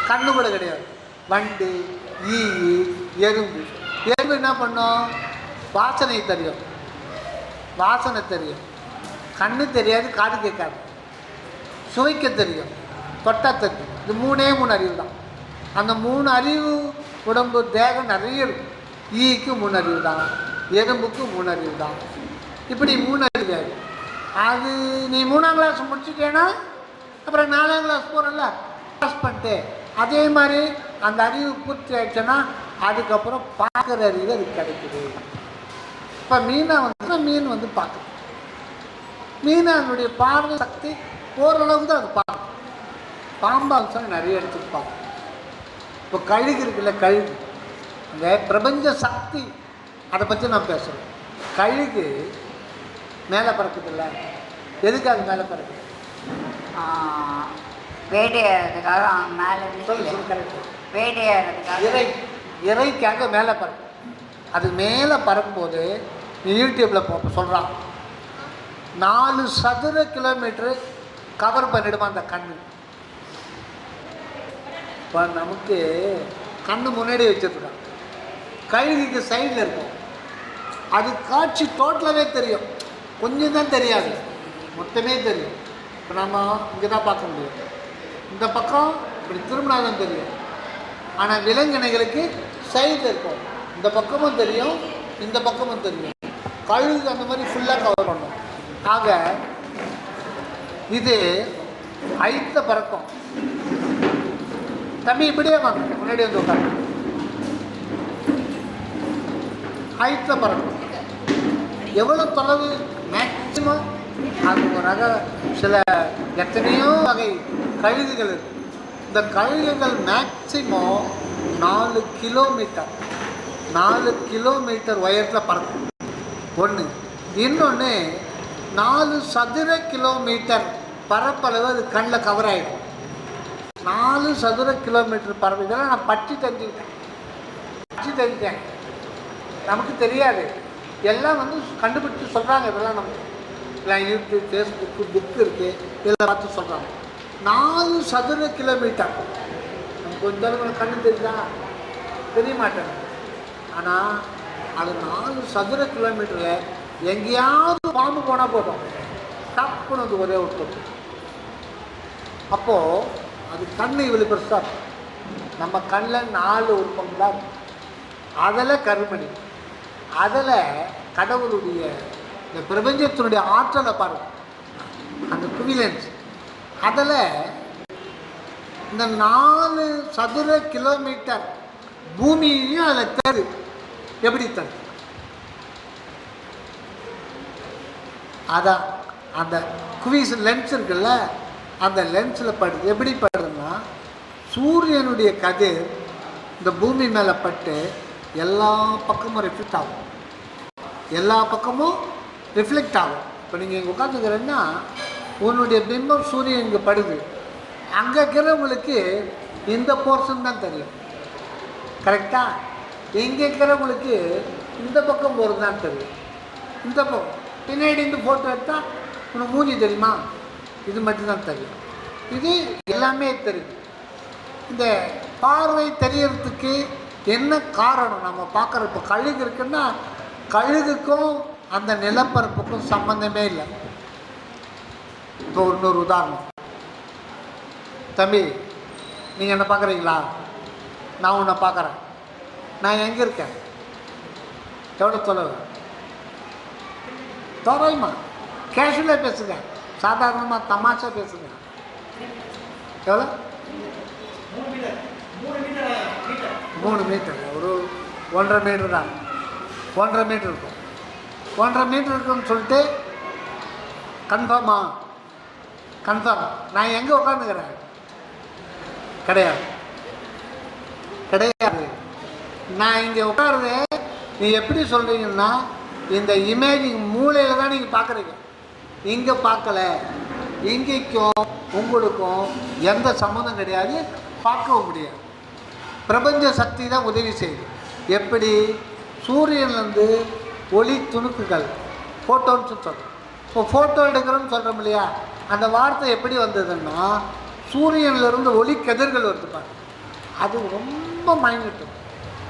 கண்ணு கூட கிடையாது, வண்டு, ஈ, எறும்பு என்ன பண்ணோம்? வாசனை தெரியும், கண்ணு தெரியாது, காது கேட்காது, சுவைக்க தெரியும், தொட்டா தெரியும். இது 3 அறிவு தான். அந்த 3 அறிவு உடம்பு தேகம் நிறைய இருக்கும். ஈக்கு 3 அறிவு தான், எறும்புக்கு 3 அறிவு தான். இப்படி 3 அறிவு. அது நீ 3ஆம் கிளாஸ் முடிச்சுட்டேன்னா அப்புறம் 4ஆம் கிளாஸ் போகிறல்ல, பாஸ் பண்ணிட்டு அதே மாதிரி அந்த அறிவு பூர்த்தி ஆயிடுச்சுன்னா அதுக்கப்புறம் பார்க்குற அறிவு அது கிடைக்குது. இப்போ மீன் பார்க்குது. அதனுடைய பார்வை சக்தி ஓரளவுக்கு தான் அது பார்க்கும். பாம்பாக நிறைய இடத்துக்கு பார்க்கும். இப்போ கழுகு இருக்குல்ல, கழுகு அந்த பிரபஞ்ச சக்தி, அதை பற்றி நான் பேசுகிறேன். கழுகு மேலே பறக்குதில்ல, எதுக்கு அது மேலே பறக்குது? வேட்டை ஏறதுக்காக மேலே சொல்லு சொல்லு கரெக்ட். வேட்டை ஏறதுக்காக இறைக்காக மேலே பறக்கும். அது மேலே பறக்கும்போது யூடியூப்பில் சொல்கிறான் 4 சதுர கிலோமீட்டரு கவர் பண்ணிடுமா அந்த கண்ணு. இப்போ நமக்கு கண்ணு முன்னாடி வச்சுருக்கான், கழுகுக்கு சைடில் இருக்கும். அது காட்சி டோட்டலாகவே தெரியும், கொஞ்சம் தான் தெரியாது, மொத்தமே தெரியும். இப்போ நம்ம இங்கே தான் பார்க்க முடியும், இந்த பக்கம் இப்படி திரும்பினாதான் தெரியும். ஆனால் விலங்கினைகளுக்கு சைடில் இருக்கும், இந்த பக்கமும் தெரியும் இந்த பக்கமும் தெரியும். கழுகு அந்த மாதிரி ஃபுல்லாக கவர் பண்ணும். ஆக இது ஐத்த பறக்கும். தம்பி இப்படியே வாங்க, முன்னாடி வந்து உட்காந்து. ஐத்த பறக்கும். எவ்வளோ தொலைவு மேக்சிமம் அது ஒரு ரக சில எத்தனையோ வகை கழுகுகள் இருக்கு. இந்த கழுகுகள் மேக்சிமம் 4 கிலோமீட்டர் உயரத்தில் பறக்கும் ஒன்று. இன்னொன்று 4 சதுர கிலோமீட்டர் பரப்பளவு அது கண்ணில் கவர் ஆகிடும். 4 சதுர கிலோமீட்டர் பரப்பு. இதெல்லாம் நான் பற்றி தெரிஞ்சுக்கிட்டேன், நமக்கு தெரியாது. எல்லாம் வந்து கண்டுபிடிச்சு சொல்கிறாங்க. இதெல்லாம் நமக்கு இல்லை, யூடியூப், ஃபேஸ்புக்கு, புக்கு இருக்குது, இதெல்லாம் பார்த்து சொல்கிறாங்க. 4 சதுர கிலோமீட்டர். நமக்கு கொஞ்சம் கண்ணு தெரியுதா? தெரிய மாட்டேன். ஆனால் அது 4 சதுர கிலோமீட்டரில் எங்கேயாவது பாம்பு போனால் போதும், டப்புன்னு அது ஒரே விட்டு. அப்போது அது கண் இவ்வளோ பெருசாக நம்ம கண்ணில் 4 உறுப்பம் தான். அதில் கருமணி, அதில் கடவுளுடைய இந்த பிரபஞ்சத்தினுடைய ஆற்றலை பாருங்கள், அந்த குவிலன்ஸ். அதில் இந்த 4 சதுர கிலோமீட்டர் பூமியையும் அதில் தரு. எப்படி தரு? அதான் அந்த குவிஸ் லென்ஸ் இருக்குல்ல, அந்த லென்ஸில் படுது. எப்படி படுதுன்னா, சூரியனுடைய கதிர் இந்த பூமி மேலே பட்டு எல்லா பக்கமும் ரிஃப்ளெக்ட் ஆகும். எல்லா பக்கமும் ரிஃப்ளெக்ட் ஆகும். இப்போ நீங்கள் இங்கே உட்காந்துக்கிறேன்னா உன்னுடைய பிம்பம் சூரியன் இங்கே படுது. அங்கே இருக்கிறவங்களுக்கு இந்த போர்ஷன் தான் தெரியும், கரெக்டாக? இங்கே இருக்கிறவங்களுக்கு இந்த பக்கம் போகிறது தான் தெரியும். இந்த பக்கம் பின்னாடி இந்த ஃபோட்டோ எடுத்தால் உனக்கு மூஞ்சி தெரியுமா? இது மட்டும்தான் தெரியும். இது எல்லாமே தெரியும். இந்த பார்வை தெரியறதுக்கு என்ன காரணம்? நம்ம பார்க்குற இப்போ கழுகு இருக்குன்னா கழுகுக்கும் அந்த நிலப்பரப்புக்கும் சம்பந்தமே இல்லை. இப்போ இன்னொரு உதாரணம். தம்பி, நீங்கள் என்ன பார்க்குறீங்களா? நான் உன்னை பார்க்குறேன். நான் எங்கே இருக்கேன்? எவ்வளோ தொலைவு? தோராயமா கேஷுவலாக பேசுங்க, சாதாரணமாக தமாஷா பேசுங்க. எவ்வளோ? 3 மீட்டர். ஒரு 1.5 மீட்டர் தான். 1.5 மீட்டர் இருக்கும். 1.5 மீட்டர் இருக்குன்னு சொல்லிட்டு கன்ஃபார்மா? கன்ஃபார்ம். நான் எங்கே உட்காந்துக்கிறேன்? கிடையாது, கிடையாது. நான் இங்கே உட்காருது. நீ எப்படி சொல்கிறீங்கன்னா, இந்த இமேஜிங் மூளையில் தான் நீங்கள் பார்க்குறீங்க, இங்கே பார்க்கல. இங்கேக்கும் உங்களுக்கும் எந்த சம்மந்தம் கிடையாது, பார்க்கவும் முடியாது. பிரபஞ்ச சக்தி தான் உதவி செய்யுது. எப்படி? சூரியன்லேருந்து ஒளி துணுக்குகள், ஃபோட்டோன்னு சொல்கிறோம். இப்போ ஃபோட்டோ எடுக்கிறோன்னு சொல்கிறோம் இல்லையா, அந்த வார்த்தை எப்படி வந்ததுன்னா, சூரியன்லேருந்து ஒளி கதிர்கள் வருதுப்பாங்க. அது ரொம்ப மைனூட்டு.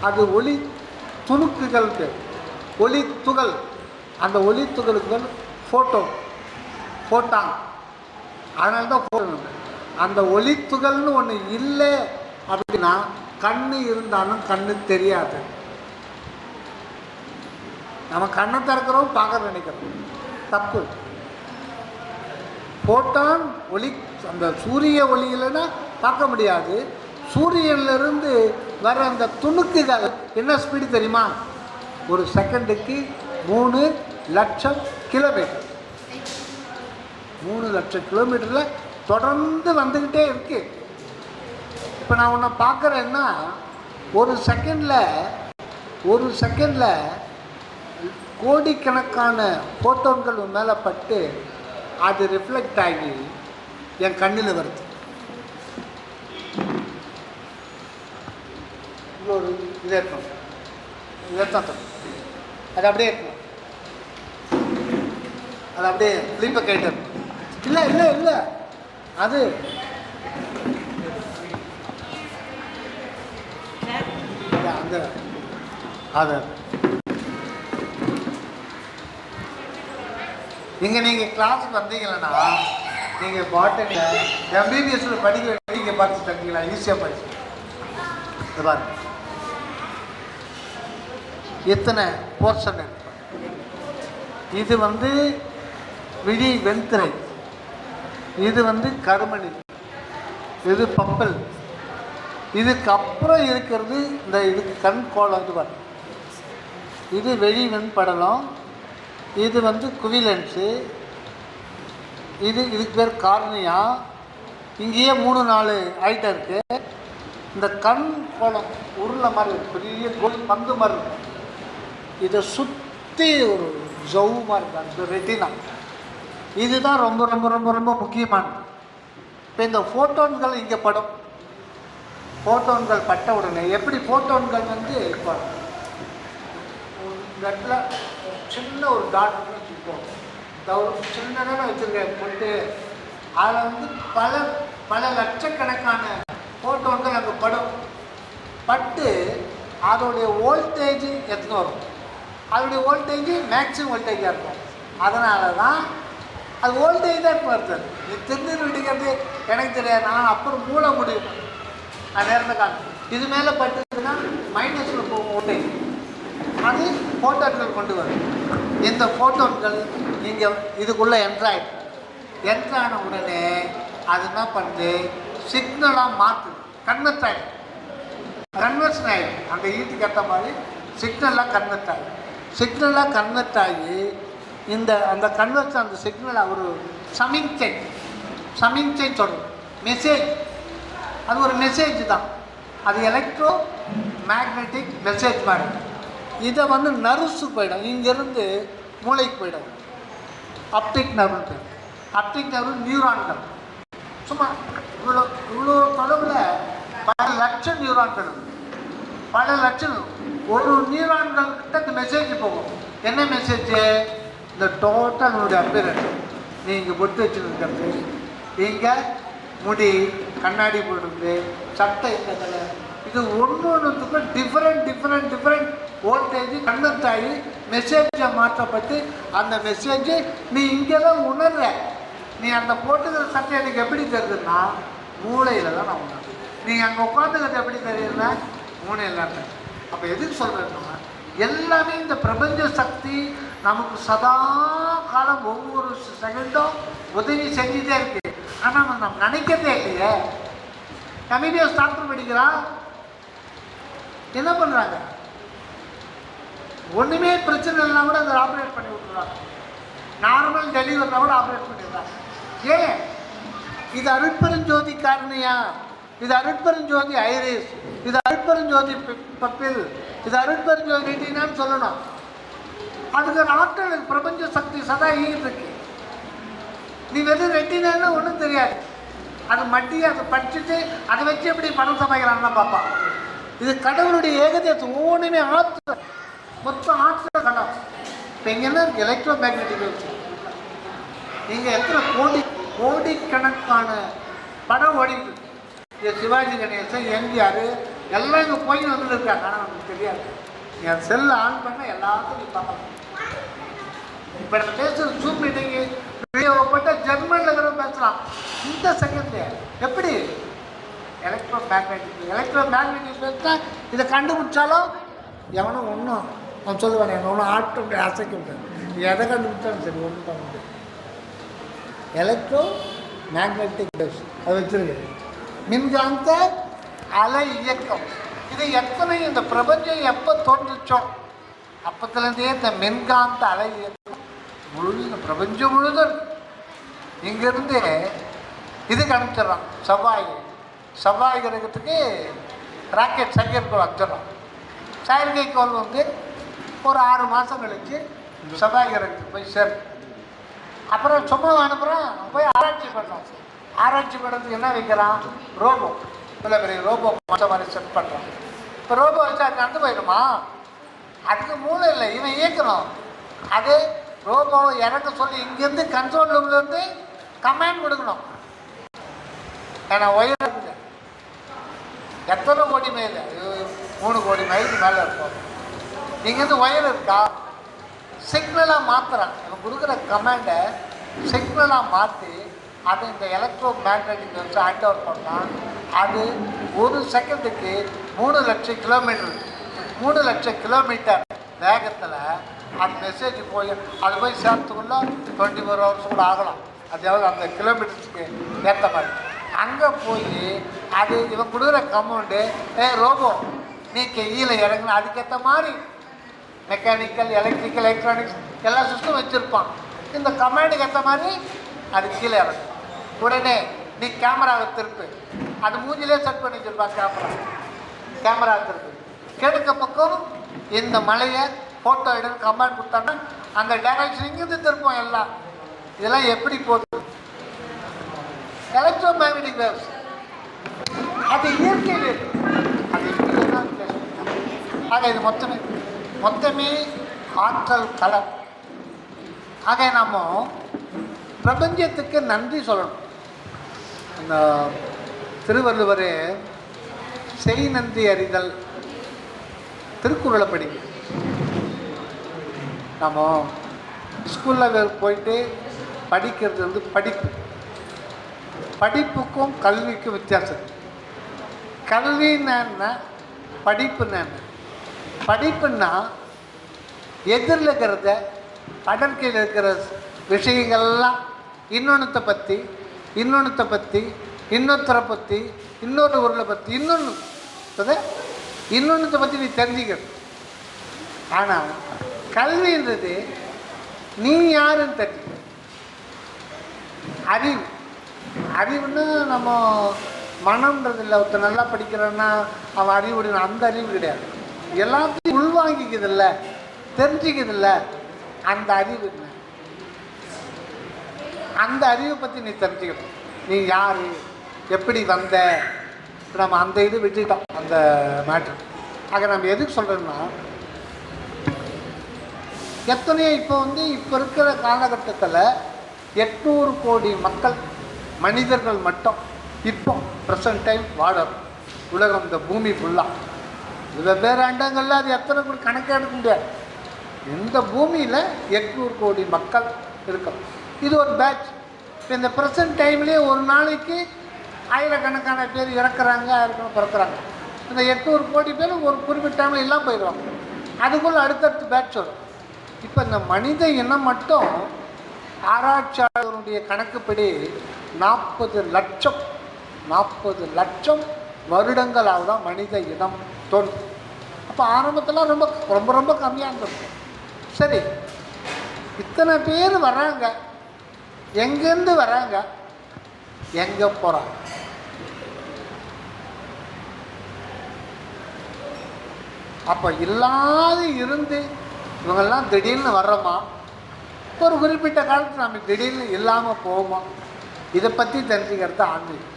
அது ஒளி துணுக்குகள் பேர், ஒளி துகள். அந்த ஒளி துகளுக்கு ஃபோட்டான். அதனால தான் ஃபோட்டோ. அந்த ஒளி துகள்னு ஒன்று இல்லை அப்படின்னா கண்ணு இருந்தாலும் கண்ணு தெரியாது. நம்ம கண்ணை திறக்கிறோம், பார்க்க நினைக்கிறோம், தப்பு. ஃபோட்டான் ஒளி, அந்த சூரிய ஒளி இல்லைன்னா பார்க்க முடியாது. சூரியனிலிருந்து வர அந்த துணுக்குகள் என்ன ஸ்பீடு தெரியுமா? ஒரு செகண்டுக்கு 3 லட்சம் கிலோமீட்டர். 3 லட்சம் கிலோமீட்டரில் தொடர்ந்து வந்துக்கிட்டே இருக்கு. இப்போ நான் உன்னை பார்க்குறேன்னா ஒரு செகண்டில் கோடிக்கணக்கான ஃபோட்டோன்கள் மேலே பட்டு அது ரிஃப்ளெக்ட் ஆகி என் கண்ணில் வருது. இவ்வளோ ஒரு இதை இருக்கணும், இதைத்தான் தரும். அது அப்படியே இருக்கணும், அது அப்படியே ஃபிலிப்பை கேட்டு இல்லை இல்லை இல்லை அது அந்த அது இங்கே நீங்கள் கிளாஸுக்கு வந்தீங்களன்னா நீங்கள் பாட்டனி எம்பிபிஎஸ்சில் படிக்க நீங்கள் பார்த்து தந்தீங்களா ஈஸியாக படிச்சு இது பாருங்க. எத்தனை போர்ஷன் இருக்கு. இது வந்து விழி வெண்திரை, இது வந்து கருமணி, இது பப்பல், இதுக்கு அப்புறம் இருக்கிறது இந்த இதுக்கு கண் கோலம். இது பாருங்க, இது வெளி வெண்படலம், இது வந்து குவிலென்ஸு, இதுக்கு பேர் கார்னியா. இங்கேயே 3-4 ஐட்டம் இருக்குது. இந்த கண் கோலம் உருளை மாதிரி பெரிய கோல் பந்து மாதிரி இருக்கும். இதை சுற்றி ஒரு ஜவு மாதிரி இருக்கும், அந்த ரெட்டினா. இதுதான் ரொம்ப ரொம்ப ரொம்ப ரொம்ப முக்கியமானது. இப்போ இந்த ஃபோட்டோன்கள் இங்கே படும். ஃபோட்டோன்கள் பட்ட உடனே எப்படி ஃபோட்டோன்கள் வந்து இப்போ இந்த இடத்துல சின்ன ஒரு டாட் வச்சுருக்கோம், சின்னதாக வச்சுருக்கேன் போட்டு அதில் வந்து பல பல லட்சக்கணக்கான ஃபோட்டோன்கள் அங்கே படும். பட்டு அதோடைய வோல்டேஜ் எத்தனை வரும், அதோடைய வோல்டேஜ் மேக்ஸிமம் வோல்டேஜாக இருக்கும். அதனால தான் அது வோல்டேஜ் தான் வருது. நீ திருநீர் விடுக்கிறது எனக்கு தெரியாது, நான் அப்புறம் மூட முடியும் அது நேரத்தை காணும். இது மேலே பட்டுதுன்னா மைனஸில் போகும் வோல்டேஜ், அது ஃபோட்டோன்கள் கொண்டு வரும். இந்த ஃபோட்டோன்கள் இங்கே இதுக்குள்ளே என்ட்ரான உடனே அது என்ன பண்ணுது, சிக்னலாக மாற்றுது, கன்வெர்ட் ஆகிடும், கன்வெர்ஷன் ஆகிடும். அந்த ஈட்டுக்கு ஏற்ற மாதிரி சிக்னலாக கன்வெர்ட் ஆகி இந்த அந்த கன்வெர்ஷன் அந்த சிக்னலாக ஒரு சமிஞ்சை தொடரும், மெசேஜ். அது ஒரு மெசேஜ் தான், அது எலக்ட்ரோ மேக்னெட்டிக் மெசேஜ் மாதிரி. இதை வந்து நர்வ்ஸு போயிடும், இங்கேருந்து மூளைக்கு போயிடும். ஆப்டிக் நர்வ்னு போயிடும். ஆப்டிக் நர்வ் நியூரான்கள் சும்மா இவ்வளோ தொலைவில் பல லட்சம் நியூரான்கள், பல லட்சம். ஒரு நியூரான்கள்கிட்ட இந்த மெசேஜ் போகும். என்ன மெசேஜ், இந்த டோட்டல் உன்னுடைய அப்பியரன்ஸ், நீ இங்கே பொட்டு வச்சுருக்கிறது, இங்கே முடி, கண்ணாடி போடுறது, சட்டை இந்த கலர், இது ஒன்றுத்துக்கும் டிஃப்ரெண்ட் வோல்டேஜ் கன்வெர்ட் ஆகி மெசேஜை மாற்றப்பட்டு அந்த மெசேஜை நீ இங்கே தான் உணர்ற. நீ அந்த போட்டுக்கிற சட்டை எனக்கு எப்படி தெரியுதுன்னா மூளையில் தான் நான் உணர்றேன். நீங்கள் அங்கே உட்காந்துக்கிறது எப்படி தெரியுதுன்னா மூளையில் தான். அப்போ எதுக்கு சொல்கிறேன்னா எல்லாமே இந்த பிரபஞ்ச சக்தி நமக்கு சதா காலம் ஒவ்வொரு செகண்டும் உதவி செஞ்சுட்டே இருக்கு. ஆனால் நம்ம நினைக்கிறதே இல்லையே. கம்யூனியஸ் டாக்டர் படிக்கிறான், என்ன பண்ணுறாங்க, ஒன்றுமே பிரச்சனை இல்லைனா கூட அதை ஆப்ரேட் பண்ணி விட்டுறாங்க. நார்மல் டெலிவரினா கூட ஆப்ரேட் பண்ணிடுறாங்க. ஏன்? இது அருட்பெருஞ்சோதி காரணியா, இது அருட்பெருஞ்சோதி ஐரிஸ், இது அருட்பெருஞ்சோதி பப்பில், இது அருட்பெருஞ்சோதி ரெட்டினான்னு சொல்லணும். அதுக்கு ஆற்றல் பிரபஞ்ச சக்தி சதா இருக்கு. நீ வெறும் ரெட்டினா ஒன்றும் தெரியாது. அது மட்டி அதை படிச்சுட்டு அதை வச்சு எப்படி பணம் சமைக்கிறான்னு பாப்பா. இது கடவுளுடைய ஏகதேசம், ஒவ்வொன்றுமே ஆற்று, மொத்தம் ஆற்று கடம். இப்போ இங்கே என்ன இருக்குது, எலக்ட்ரோ மேக்னெட்டிக் வச்சு இங்கே எத்தனை கோடிக்கணக்கான படம் ஓடிட்டு. சிவாஜி கணேசன், எம்ஜிஆர் எல்லாம் இங்கே போய் வந்துட்டு இருக்காங்க. ஆனால் நமக்கு தெரியாது. என் செல்லை ஆன் பண்ண எல்லாத்தையும் நீ பார்க்கலாம். இப்போ நம்ம பேசுகிற ஜூம் மீட்டிங்கு வீடியோவை போட்டால் ஜெர்மனில் இருக்கிற பேசலாம் இந்த செகண்ட்ல. எப்படி எலக்ட்ரோ மேக்னெட்டிக் பேசினா இதை கண்டுபிடிச்சாலும் எவனும் ஒன்றும் அவன் சொல்லுவானே, ஒன்றும் ஆட்ட முடியாது, அசைக்க முடியாது. எதை கண்டுபிடிச்சாலும் சரி ஒன்றும் பண்ண முடியாது. எலக்ட்ரோ மேக்னெட்டிக் பேஸ் அதை வச்சுருக்கு. மின்காந்த அலை இயக்கம், இது எத்தனை இந்த பிரபஞ்சம் எப்போ தோன்றுச்சோ அப்பத்துலேருந்தே இந்த மின்காந்த அலை இயக்கம் முழுது இந்த பிரபஞ்சம் முழுதும் இங்கேருந்து இதுக்கு அனுப்பிச்சிட்றான். செவ்வாய் கிரகத்துக்கு ராக்கெட் செயற்கைக்கோள் அனுப்பிச்சிட்றான். செயற்கைக்கோள் வந்து ஒரு 6 மாதம் கழிச்சு செவ்வாய் கிரகத்துக்கு போய் சேரும். அப்புறம் சும்மா அனுப்புகிறோம், போய் ஆராய்ச்சி பண்ணுறோம். ஆராய்ச்சி பண்ணுறதுக்கு என்ன வைக்கிறான்? ரோபோ. இவ்வளோ பெரிய ரோபோ மற்ற மாதிரி செட் பண்ணுறான். இப்போ ரோபோ வச்சா அது நடந்து போயிடுமா? அதுக்கு மூளை இல்லை, இவன் இயக்கணும். அது ரோபோவை இறக்க சொல்லி இங்கேருந்து கண்ட்ரோல் ரூம்லேருந்து கமாண்ட் கொடுக்கணும். ஏன்னா ஒயர் இருக்குது, எத்தனை கோடி மைல், 3 கோடி மைலுக்கு மேலே இருக்கும். இங்கேருந்து ஒயர் இருக்கா, சிக்னலாக மாற்றுறான். இவன் கொடுக்குற கமாண்டை சிக்னலாக மாற்றி அது இந்த எலக்ட்ரோ மேக்னட்டிக் வச்சு ஹேண்ட் ஓவர் பண்ணால் அது 1 செகண்டுக்கு 3 லட்சம் கிலோமீட்டர் 3 லட்சம் கிலோமீட்டர் வேகத்தில் அந்த மெசேஜ் போய் அது போய் சேர்த்துக்குள்ள 24 ஹவர்ஸ் கூட ஆகலாம். அதாவது அந்த கிலோமீட்டர்ஸுக்கு ஏற்ற மாதிரி அங்கே போய் அது இவன் கொடுக்குற கமௌண்டு, ரோபோ நீ கீழே இறங்கணும். அதுக்கேற்ற மாதிரி மெக்கானிக்கல், எலக்ட்ரிக்கல், எலக்ட்ரானிக்ஸ் எல்லா சிஸ்டம் வச்சுருப்பான். இந்த கமாண்டுக்கு ஏற்ற மாதிரி அது கீழே இறங்கும். உடனே நீ கேமராவை திருப்பு, அது மூஞ்சிலே செட் பண்ணி வச்சுருப்பான். கேமரா திருப்பு, கிழக்க பக்கம் இந்த மலையை ஃபோட்டோ எடுத்து கமாண்ட் கொடுத்தாங்கன்னா அந்த டைரக்ஷன் இங்கிருந்து திருப்போம். எல்லாம் இதெல்லாம் எப்படி போகுது? Electro magnetic waves. அது இயற்கையில் இருக்கு. அது ஆக இது மொத்தமே ஆற்றல் களம். ஆக நம்ம பிரபஞ்சத்துக்கு நன்றி சொல்லணும். இந்த திருவள்ளுவர் செய் நன்றி அறிதல் திருக்குறளை படிக்க. நம்ம ஸ்கூலில் போயிட்டு படிக்கிறது வந்து படிப்புக்கும் கல்விக்கும் வித்தியாசம். கல்வின்னா என்ன, படிப்புன்னா என்ன? படிப்புன்னா எதிரில் இருக்கிறத, படற்கையில் இருக்கிற விஷயங்கள்லாம் இன்னொன்றத்தை பற்றி இன்னொருத்தரை பற்றி இன்னொரு ஊரில் பற்றி இன்னொன்றத்தை பற்றி நீ தெரிஞ்சுக்கணும். ஆனால் கல்வின்றது நீ யாருன்னு தெரிஞ்சுக்கணும். அறிவுன்னு நம்ம மனம்ன்றது இல்லை. ஒருத்தர் நல்லா படிக்கிறன்னா அவன் அறிவுடைய அந்த அறிவு கிடையாது. எல்லாத்தையும் உள்வாங்கிக்குதில்ல, தெரிஞ்சிக்குதில்ல, அந்த அறிவு இல்லை. அந்த அறிவை பற்றி நீ தெரிஞ்சுக்கணும். நீ யார், எப்படி வந்த, நம்ம அந்த இது விட்டுட்டோம், அந்த மேட்ரு. ஆக நம்ம எதுக்கு சொல்கிறோம்னா, எத்தனையோ இப்போ இருக்கிற காலகட்டத்தில் 800 கோடி மனிதர்கள் மட்டும் இப்போ ப்ரெசன்ட் டைம் வாழறோம். உலகம், இந்த பூமி ஃபுல்லாக வெவ்வேறு அண்டங்களில் அது எத்தனை கோடி கணக்கே எடுக்க முடியாது. இந்த பூமியில் 800 கோடி மக்கள் இருக்கோம். இது ஒரு பேட்ச். இப்போ இந்த ப்ரெசன்ட் டைம்லேயே ஒரு நாளைக்கு ஆயிரக்கணக்கான பேர் இறக்குறாங்க, பிறக்கிறாங்க. இந்த 800 கோடி பேர் ஒரு குறிப்பிட்ட டைமில் எல்லாம் போயிடுவாங்க. அதுக்குள்ளே அடுத்தடுத்து பேட்ச் வரும். இப்போ இந்த மனித இனம் மட்டும் ஆராய்ச்சியாளர்களுடைய கணக்குப்படி 40 லட்சம் வருடங்களாக தான் மனித இனம் தோன்றும். அப்போ ஆரம்பத்தில் ரொம்ப ரொம்ப ரொம்ப கம்மியாக இருந்திருக்கும். சரி, இத்தனை பேர் வராங்க, எங்கேருந்து வராங்க, எங்கே போகிறாங்க? அப்போ இல்லாத இருந்து இவங்கெல்லாம் திடீர்னு வர்றோமா, ஒரு குறிப்பிட்ட காலத்தில் நம்ம திடீர்னு இல்லாமல் போவோமா? இதை பற்றி தெரிஞ்சுக்கிறது ஆன்மீகம்.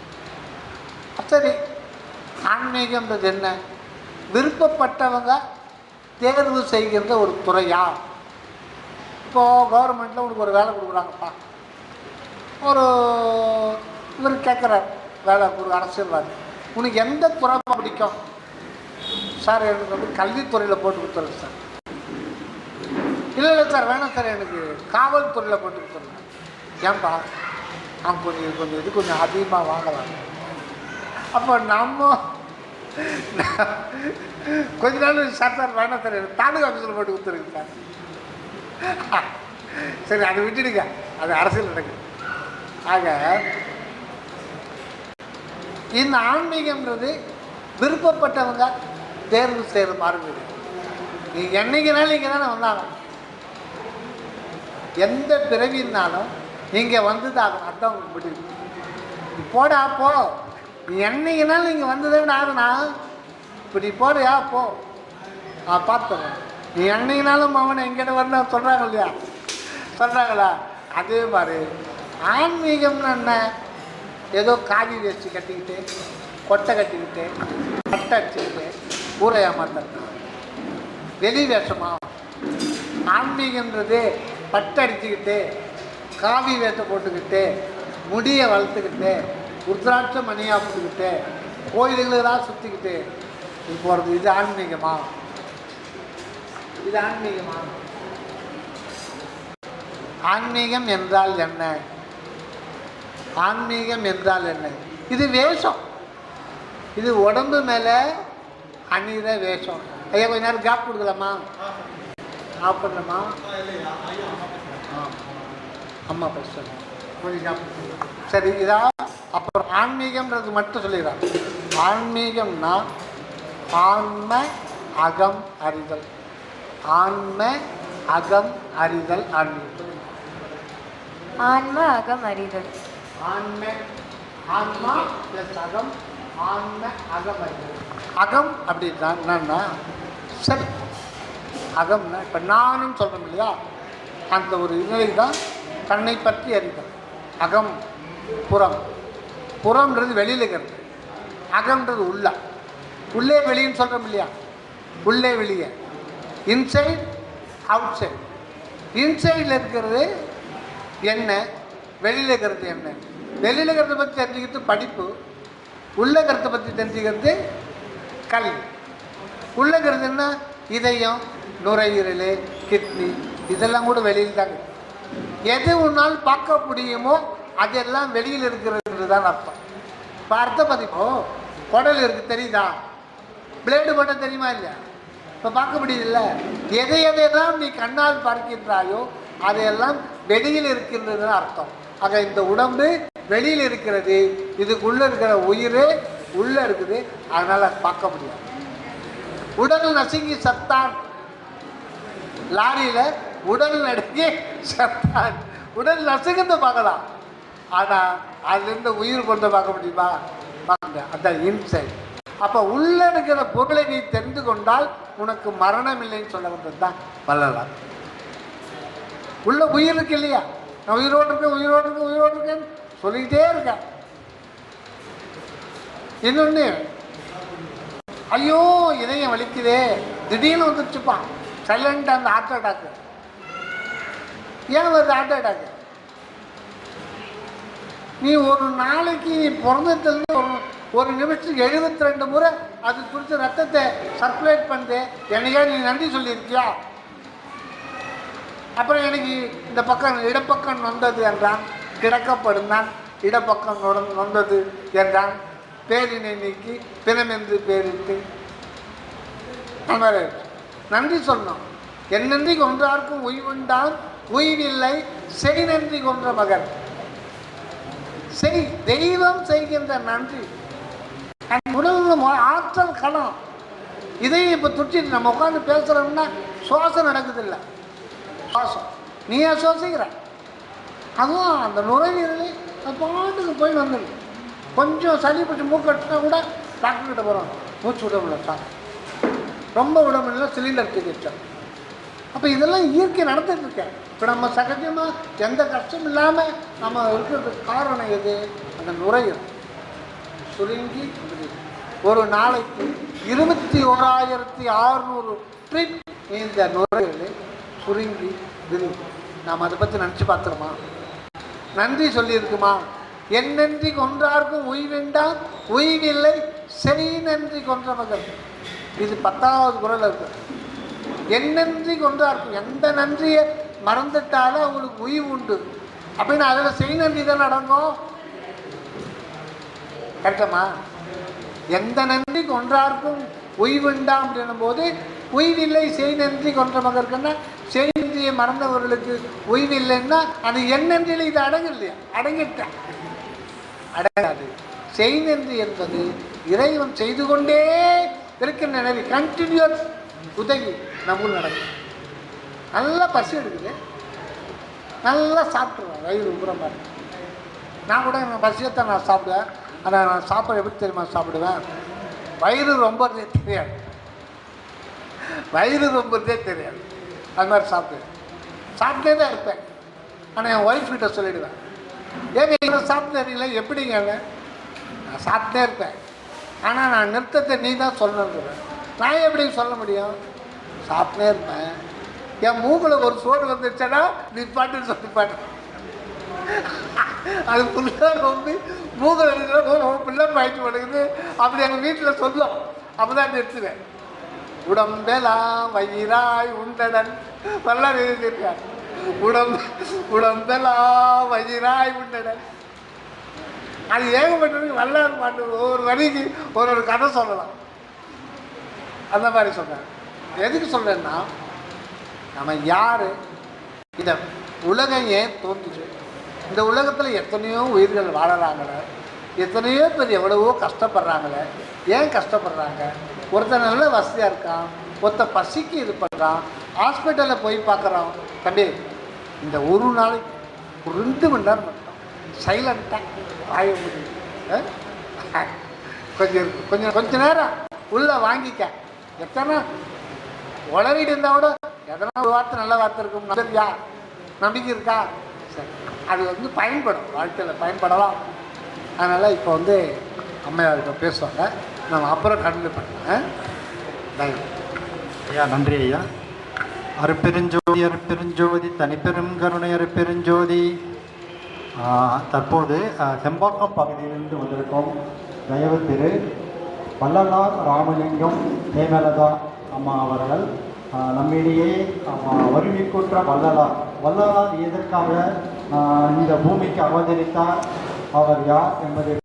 சரி, ஆன்மீகம்ன்றது என்ன? விருப்பப்பட்டவங்க தேர்வு செய்கின்ற ஒரு துறையா? இப்போது கவர்மெண்ட்டில் உனக்கு ஒரு வேலை கொடுக்குறாங்கப்பா, இவர் கேட்குறார் வேலை அரசியல்வாதி, உனக்கு எந்த துறை பிடிக்கும் சார்? எனக்கு கல்வித்துறையில் போட்டு கொடுத்துருங்க சார். இல்லை சார், வேணாம் சார், எனக்கு காவல்துறையில் போட்டு கொடுத்துருங்க. ஏன்பா? அவங்க கொஞ்சம் அதிகமாக வாங்கலாம். அப்போ நம்ம கொஞ்ச நாள் சார் வேணாம் சார், எனக்கு தாலுகா ஆஃபீஸில் போட்டு கொடுத்துருங்க சார். சரி, அதை விட்டுடுங்க, அது அரசியல் நடக்குது. ஆக இந்த ஆன்மீகம்ன்றது விருப்பப்பட்டவங்க தேர்வு செய்கிற மாதிரி. நீங்கள் என்னைக்குனாலும் இங்கே தானே வந்தாங்க, எந்த பிறவினாலும் இங்கே வந்து தான் ஆகணும். அதுதான் உங்களுக்கு முடியும். போடா போ, நீ என்னைக்குனாலும் இங்கே வந்ததை விட ஆகுனா இப்படி போறியா போ, பார்த்துறேன். நீ என்னைக்குனாலும் அவனை எங்கிட்ட வரணும் சொல்கிறாங்க இல்லையா, சொல்கிறாங்களா? அதே மாதிரி ஆன்மீகம்னு என்ன? ஏதோ காவி வேஷ்டி கட்டிக்கிட்டு கொட்டை கட்டிக்கிட்டு பட்டை அடிச்சுக்கிட்டு ஊரை ஏமாத்துறது வெளி வேஷமா? ஆன்மீகன்றது பட்டை அடிச்சுக்கிட்டு காவி வேஷத்தை போட்டுக்கிட்டு முடியை வளர்த்துக்கிட்டு ருத்ராட்ச மணியாக போட்டுக்கிட்டு கோயில்களெல்லாம் சுற்றிக்கிட்டு இது போகிறது, இது ஆன்மீகமா? இது ஆன்மீகமா? ஆன்மீகம் என்றால் என்ன? ஆன்மீகம் என்றால் என்ன? இது வேஷம். இது உடம்பு மேலே அணிகிற வேஷம். ஐயா கொஞ்ச நேரம் கேப் கொடுக்கலாமா? ஆஃப் பண்ணலாமா? அம்மா பேசுகிறேன் கொஞ்சம் கேப் கொடுக்கலாம். சரி, இதா அப்புறம் ஆன்மீகம்ன்றது மட்டும் சொல்லிடுறான். ஆன்மீகம்னா ஆன்ம அகம் அறிதல். ஆன்ம அகம் அறிதல் ஆன்மீகம். ஆன்ம அகம் அறிதல். ஆன்ம ஆன்மா ப்ளஸ் அகம், ஆன்ம அகம் அறிதல். அகம் அப்படின்னா என்னன்னா சரி, அகம்னா இப்போ நானும் சொல்கிறோம் இல்லையா, அந்த ஒரு நிலை தான் தன்னை பற்றி அறிதல். அகம் புறம், புறம்ன்றது வெளியில் இருக்கிறது, அகம்ன்றது உள்ள. உள்ளே வெளின்னு சொல்கிறோம் இல்லையா, உள்ளே வெளியே, இன்சைட் அவுட் சைட். இன்சைடில் இருக்கிறது என்ன, வெளியில் இருக்கிறது என்ன. வெளியில் இருக்கிறத பற்றி தெரிஞ்சுக்கிறது படிப்பு, உள்ள இருக்கிறத பற்றி தெரிஞ்சுக்கிறது கல்வி. உள்ள இருக்கிறது என்ன, இதயம், நுரையீரல், கிட்னி, இதெல்லாம் கூட வெளியில் தாங்க. எது உன்னால் பார்க்க முடியுமோ அதெல்லாம் வெளியில் இருக்கிறது தான் அர்த்தம். இப்போ அர்த்தம் பார்த்திப்போ குடல் இருக்குது தெரியுதா, பிளேடு போட்டால் தெரியுமா இல்லையா? இப்போ பார்க்க முடியுதில்ல. எதையெல்லாம் நீ கண்ணால் பார்க்கின்றாயோ அதையெல்லாம் வெளியில் இருக்கின்றது அர்த்தம். ஆக இந்த உடம்பு வெளியில் இருக்கிறது, இதுக்குள்ளே இருக்கிற உயிர் உள்ளே இருக்குது, அதனால் பார்க்க முடியாது. உடல் நசுங்கி சத்தான், லாரியில் உடல் நடுங்கி சத்தான். உடல் நசுங்குன்னு பார்க்கலாம், ஆனால் அதுலேருந்து உயிர் கொண்டு பார்க்க முடியுமா? அதான் இன்சைட். அப்போ உள்ளே இருக்கிற பொருளை நீ தெரிந்து கொண்டால் உனக்கு மரணம் இல்லைன்னு சொல்ல வந்தது தான் வள்ளலார். உள்ள உயிர் இருக்கு இல்லையா, நான் உயிரோடு இருக்கேன் உயிரோடு இருக்கேன் உயிரோடு இருக்கேன்னு சொல்லிக்கிட்டே இருக்கேன். இன்னொன்று, ஐயோ இதயம் வலிக்குதே, திடீர்னு வந்துருச்சுப்பான் சைலண்டாக அந்த ஹார்ட் அட்டாக்கு. ஏன் வருது ஹார்ட் அட்டாக்கு? நீ ஒரு நாளைக்கு நீ பிறந்ததுலேருந்து ஒரு நிமிஷத்துக்கு 72 முறை அது குறித்த ரத்தத்தை சர்க்குலேட் பண்ணுது. என்னைக்கா நீ நன்றி சொல்லியிருக்கியா? அப்புறம் எனக்கு இந்த பக்கம் இடப்பக்கம் நொந்தது என்றான், கிடக்கப்படுந்தான் இடப்பக்கம் நொந்தது என்றான், பேரினை நீக்கி பிணமென்று பேரிட்டு நன்றி சொன்னோம். என் நன்றி கொன்றார்க்கும் உய்வுண்டான் உய்வில்லை செய் நன்றி கொன்ற மகன். செய், தெய்வம் செய்கின்ற நன்றி. உடல் ஆற்றல் களம். இதையும் இப்போ துட்டிட்டு நம்ம உட்காந்து பேசுகிறோம்னா சுவாசம் நடக்குதில்லை. சுவாசம் நீயே சுவாசிக்கிற, அதுவும் அந்த நுரையீரலே அது பாட்டுக்கு போய் வந்துடுது. கொஞ்சம் சளி பிடிச்சி மூக்கட்டினா கூட டாக்டர்கிட்ட போகிறோம், மூச்சு விட முடியல சார், ரொம்ப விட முடியல, சிலிண்டர் தூக்கி வச்சோம். அப்போ இதெல்லாம் இயற்கை நடந்துட்டுருக்கேன். இப்போ நம்ம சகஜமாக எந்த கஷ்டம் இல்லாமல் நம்ம இருக்கிறதுக்கு காரணம் எது? அந்த நுரையீரல் சுருங்கி ஒரு நாளைக்கு 21,600 ட்ரிப் இந்த நுரையீரல் சுருங்கி விழும். நாம் அதை பற்றி நினச்சி பார்த்துருமா? நன்றி சொல்லியிருக்குமா? என் நன்றி கொன்றார்க்கும் உய்வெண்டாம் உய்வில்லை செய் நன்றி கொன்ற மகன். இது 10வது குறள் இருக்கு. என் நன்றி கொன்றார்க்கும், எந்த நன்றியை மறந்துட்டாலும் அவங்களுக்கு உய்வு உண்டு அப்படின்னு அதில் செய் நன்றி தான் அடங்கும். கரெக்டமா? எந்த நன்றி கொன்றார்க்கும் உய்வுண்டாம் அப்படின்னும் போது உய்வில்லை செய் நன்றி கொன்ற மகற்குன்னா செய் நன்றியை மறந்தவர்களுக்கு உய்வில்லைன்னா அது என் நன்றியில் இது அடங்கு இல்லையா? அடங்கிட்டேன், அடங்காது. செய் நன்றி என்பது இறைவன் செய்து கொண்டே இருக்கின்ற நன்றி, கண்டினியூஸ் உதவி நமக்கு நடக்கும். நல்லா பசி எடுக்குது, நல்லா சாப்பிட்ருவேன், வயிறு உப்புறம் பாரு. நான் கூட என் பசியத்தான் நான் சாப்பிடுவேன். ஆனால் நான் சாப்பிட எப்படி தெரியுமா சாப்பிடுவேன்? வயிறு ரொம்பதே தெரியாது, வயிறு ரொம்பதே தெரியாது, அது மாதிரி சாப்பிடுவேன். சாப்பிட்டே தான் இருப்பேன். ஆனால் என் ஒய்ஃப் கிட்ட சொல்லிவிடுவேன், ஏங்க இவ்வளோ சாப்பிட்டு தெரியல எப்படிங்க? நான் சாப்பிட்டே இருப்பேன், ஆனால் நான் நிறுத்தத்தை நீ தான் சொல்லணுங்கிறேன். நான் எப்படி சொல்ல முடியும்? சாப்பிட்டே இருப்பேன். என் மூக்கில் ஒரு சோறு வந்துருச்சேன்னா நீ பாட்டுன்னு சொல்லி பாட்டு. அது ஃபுல்லாக ரொம்ப மூக்கில் இருக்கிற ஃபுல்லாக பாய்ச்சி படுக்குது. அப்படி எங்கள் வீட்டில் சொல்லும், அப்போ தான் நிறுத்துவேன். உடம்பெல்லாம் வயிறாய் உண்டடன் நல்லா எழுதியிருக்காரு. உடம்பெல்லாம் வயிறாய் உண்டடன். அது ஏகப்பட்டதுக்கு வல்லார் பாட்டு ஒவ்வொரு வரிக்கு ஒரு கதை சொல்லலாம். அந்த மாதிரி சொல்கிறேன். எதுக்கு சொல்கிறேன்னா, நம்ம யார், இந்த உலகம் ஏன் தோன்றுச்சு, இந்த உலகத்தில் எத்தனையோ உயிர்கள் வாழறாங்களே, எத்தனையோ பேர் எவ்வளவோ கஷ்டப்படுறாங்களே. ஏன் கஷ்டப்படுறாங்க? ஒருத்தர் நல்ல வசதியாக இருக்கான், ஒருத்தர் பசிக்கு இது பண்ணுறான், ஹாஸ்பிட்டலில் போய் பார்க்குறான். தம்பி, இந்த ஒரு நாளைக்கு ஒரு 2 மணி நேரம் மட்டும் சைலண்ட்டாக வாய முடியும், கொஞ்ச நேரம் உள்ளே வாங்கிக்க. எத்தனை உளவிட்டு இருந்தால் கூட எதனா ஒரு வார்த்தை நல்ல வார்த்தை இருக்கும். நம்பிக்கையா? நம்பிக்கை இருக்கா? சரி, அது பயன்படும், வாழ்க்கையில் பயன்படலாம். அதனால் இப்போ அம்மையார்கிட்ட பேசுவாங்க, நம்ம அப்புறம் கண்டினியூ பண்ணுறேன். ஐயா நன்றி ஐயா. அருப்பெருஞ்சோதி அருப்பெருஞ்சோதி தனிப்பெரும் கருணை அருப்பெருஞ்சோதி. தற்போது செம்பாக்கம் பகுதியிலிருந்து வந்திருக்கோம் தயவு திரு வள்ளலார் ராமலிங்கம் ஹேமலதா அம்மா அவர்கள் நம்மிடையே வறுமைக்குற்ற வள்ளலார் எதற்காக இந்த பூமிக்கு அவதரித்தார், அவர் யார் என்பதை